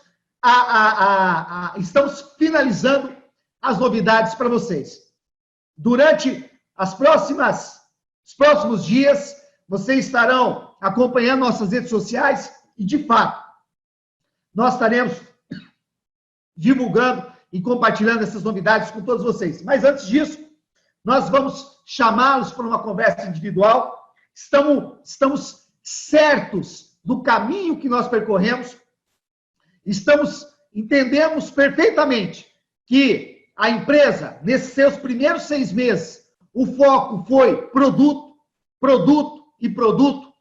estamos finalizando as novidades para vocês. Durante os próximos dias, vocês estarão acompanhando nossas redes sociais e, de fato, nós estaremos divulgando e compartilhando essas novidades com todos vocês. Mas antes disso, nós vamos chamá-los para uma conversa individual. Estamos certos do caminho que nós percorremos. Entendemos perfeitamente que a empresa, nesses seus primeiros 6 meses, o foco foi produto, produto e produto,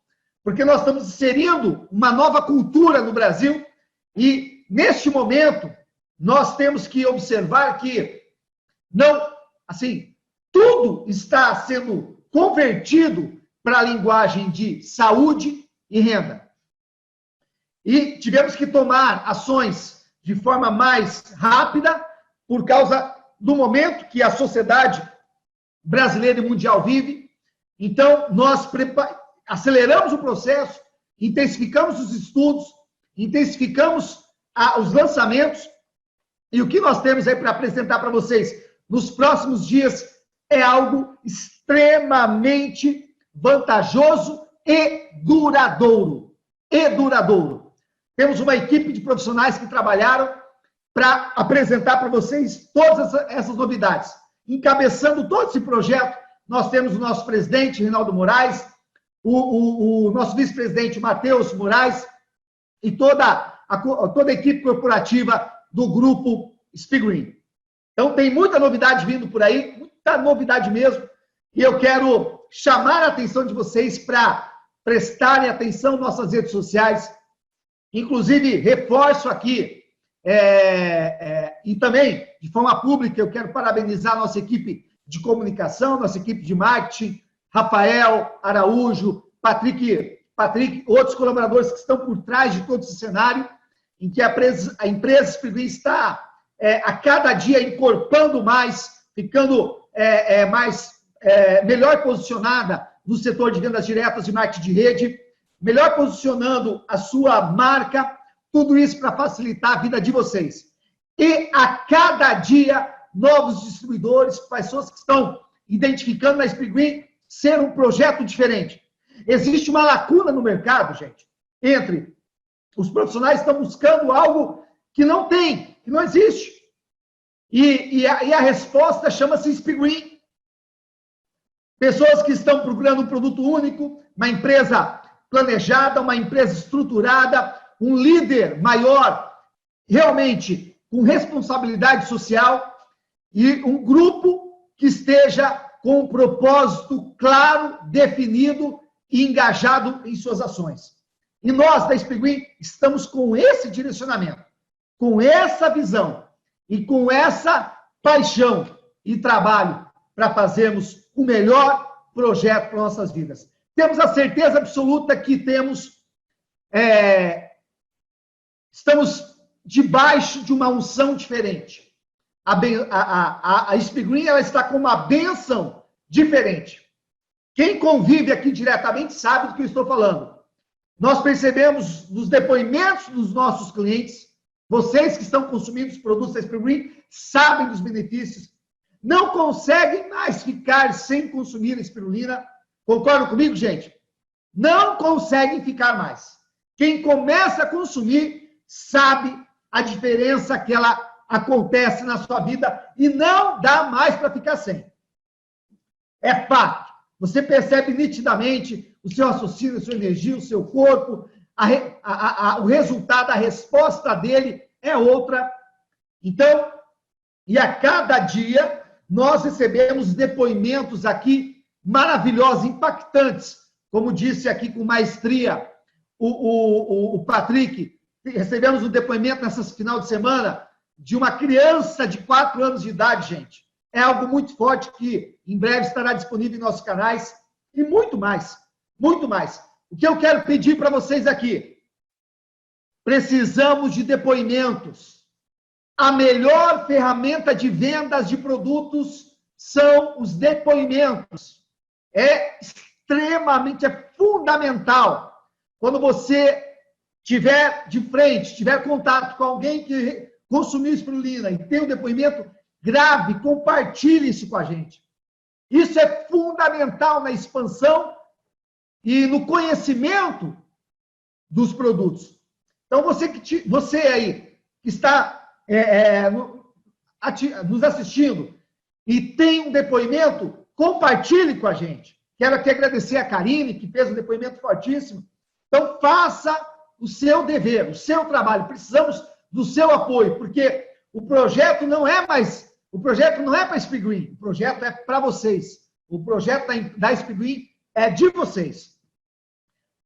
porque nós estamos inserindo uma nova cultura no Brasil e, neste momento, nós temos que observar que tudo está sendo convertido para a linguagem de saúde e renda. E tivemos que tomar ações de forma mais rápida por causa do momento que a sociedade brasileira e mundial vive. Então, nós aceleramos o processo, intensificamos os estudos, intensificamos os lançamentos, e o que nós temos aí para apresentar para vocês nos próximos dias é algo extremamente vantajoso e duradouro. Temos uma equipe de profissionais que trabalharam para apresentar para vocês todas essas novidades. Encabeçando todo esse projeto, nós temos o nosso presidente, Reinaldo Moraes, o nosso vice-presidente, Matheus Moraes, e toda a equipe corporativa do grupo Speedgreen. Então, tem muita novidade vindo por aí, muita novidade mesmo, e eu quero chamar a atenção de vocês para prestarem atenção nas nossas redes sociais. Inclusive, reforço aqui, e também, de forma pública, eu quero parabenizar a nossa equipe de comunicação, nossa equipe de marketing, Rafael Araújo, Patrick, outros colaboradores que estão por trás de todo esse cenário, em que a empresa Speedgreen está a cada dia encorpando mais, ficando melhor posicionada no setor de vendas diretas e marketing de rede, melhor posicionando a sua marca, tudo isso para facilitar a vida de vocês. E a cada dia, novos distribuidores, pessoas que estão identificando na Speedgreen ser um projeto diferente. Existe uma lacuna no mercado, gente, entre os profissionais que estão buscando algo que não tem, que não existe. E a resposta chama-se Speedgreen. Pessoas que estão procurando um produto único, uma empresa planejada, uma empresa estruturada, um líder maior, realmente com responsabilidade social e um grupo que esteja com um propósito claro, definido e engajado em suas ações. E nós, da Speedgreen, estamos com esse direcionamento, com essa visão e com essa paixão e trabalho para fazermos o melhor projeto para nossas vidas. Temos a certeza absoluta que estamos debaixo de uma unção diferente. A Speedgreen, ela está com uma bênção diferente. Quem convive aqui diretamente sabe do que eu estou falando. Nós percebemos nos depoimentos dos nossos clientes, vocês que estão consumindo os produtos da Speedgreen sabem dos benefícios, não conseguem mais ficar sem consumir a espirulina. Concordam comigo, gente? Não conseguem ficar mais. Quem começa a consumir sabe a diferença que ela acontece na sua vida e não dá mais para ficar sem. É fato. Você percebe nitidamente o seu raciocínio, a sua energia, o seu corpo, o resultado, a resposta dele é outra. Então, e a cada dia, nós recebemos depoimentos aqui maravilhosos, impactantes, como disse aqui com maestria o Patrick. Recebemos um depoimento nessa final de semana de uma criança de 4 anos de idade, gente. É algo muito forte que em breve estará disponível em nossos canais e muito mais, muito mais. O que eu quero pedir para vocês aqui? Precisamos de depoimentos. A melhor ferramenta de vendas de produtos são os depoimentos. É extremamente, é fundamental. Quando você tiver de frente, tiver contato com alguém que consumiu espirulina e tem um depoimento, grave, compartilhe isso com a gente. Isso é fundamental na expansão e no conhecimento dos produtos. Então, você aí que está nos assistindo e tem um depoimento, compartilhe com a gente. Quero aqui agradecer a Karine, que fez um depoimento fortíssimo. Então, faça o seu dever, o seu trabalho. Precisamos do seu apoio, porque o projeto não é para a Speedgreen, o projeto é para vocês. O projeto da Speedgreen é de vocês.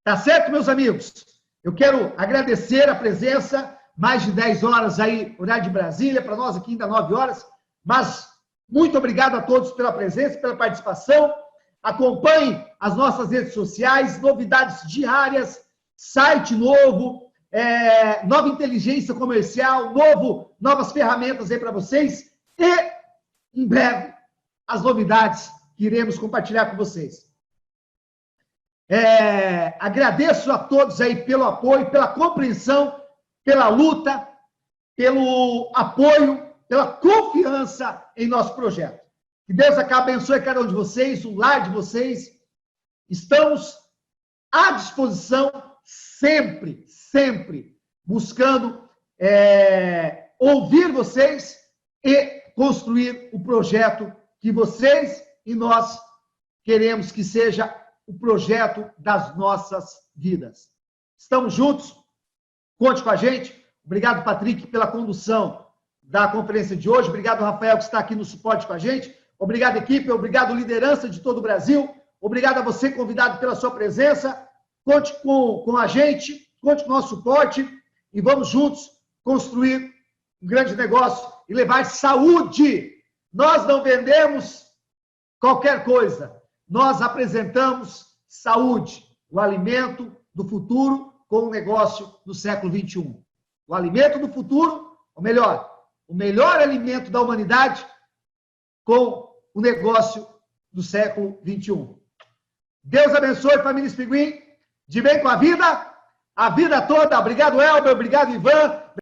Tá certo, meus amigos? Eu quero agradecer a presença, mais de 10 horas aí, horário de Brasília, para nós aqui ainda 9 horas, mas muito obrigado a todos pela presença, pela participação. Acompanhe as nossas redes sociais, novidades diárias, site novo, nova inteligência comercial, novas ferramentas aí para vocês e, em breve, as novidades que iremos compartilhar com vocês. Agradeço a todos aí pelo apoio, pela compreensão, pela luta, pelo apoio, pela confiança em nosso projeto. Que Deus abençoe cada um de vocês, o lar de vocês. Estamos à disposição sempre, sempre, buscando ouvir vocês e construir o projeto que vocês e nós queremos que seja o projeto das nossas vidas. Estamos juntos? conte com a gente. Obrigado, Patrick, pela condução da conferência de hoje. Obrigado, Rafael, que está aqui no suporte com a gente. Obrigado, equipe. Obrigado, liderança de todo o Brasil. Obrigado a você, convidado, pela sua presença. Conte com a gente, conte com o nosso suporte e vamos juntos construir um grande negócio e levar saúde. Nós não vendemos qualquer coisa. Nós apresentamos saúde, o alimento do futuro com o negócio do século XXI. O alimento do futuro, ou melhor, o melhor alimento da humanidade com o negócio do século XXI. Deus abençoe, família Espiguim, de bem com a vida toda. Obrigado, Elber, obrigado, Ivan.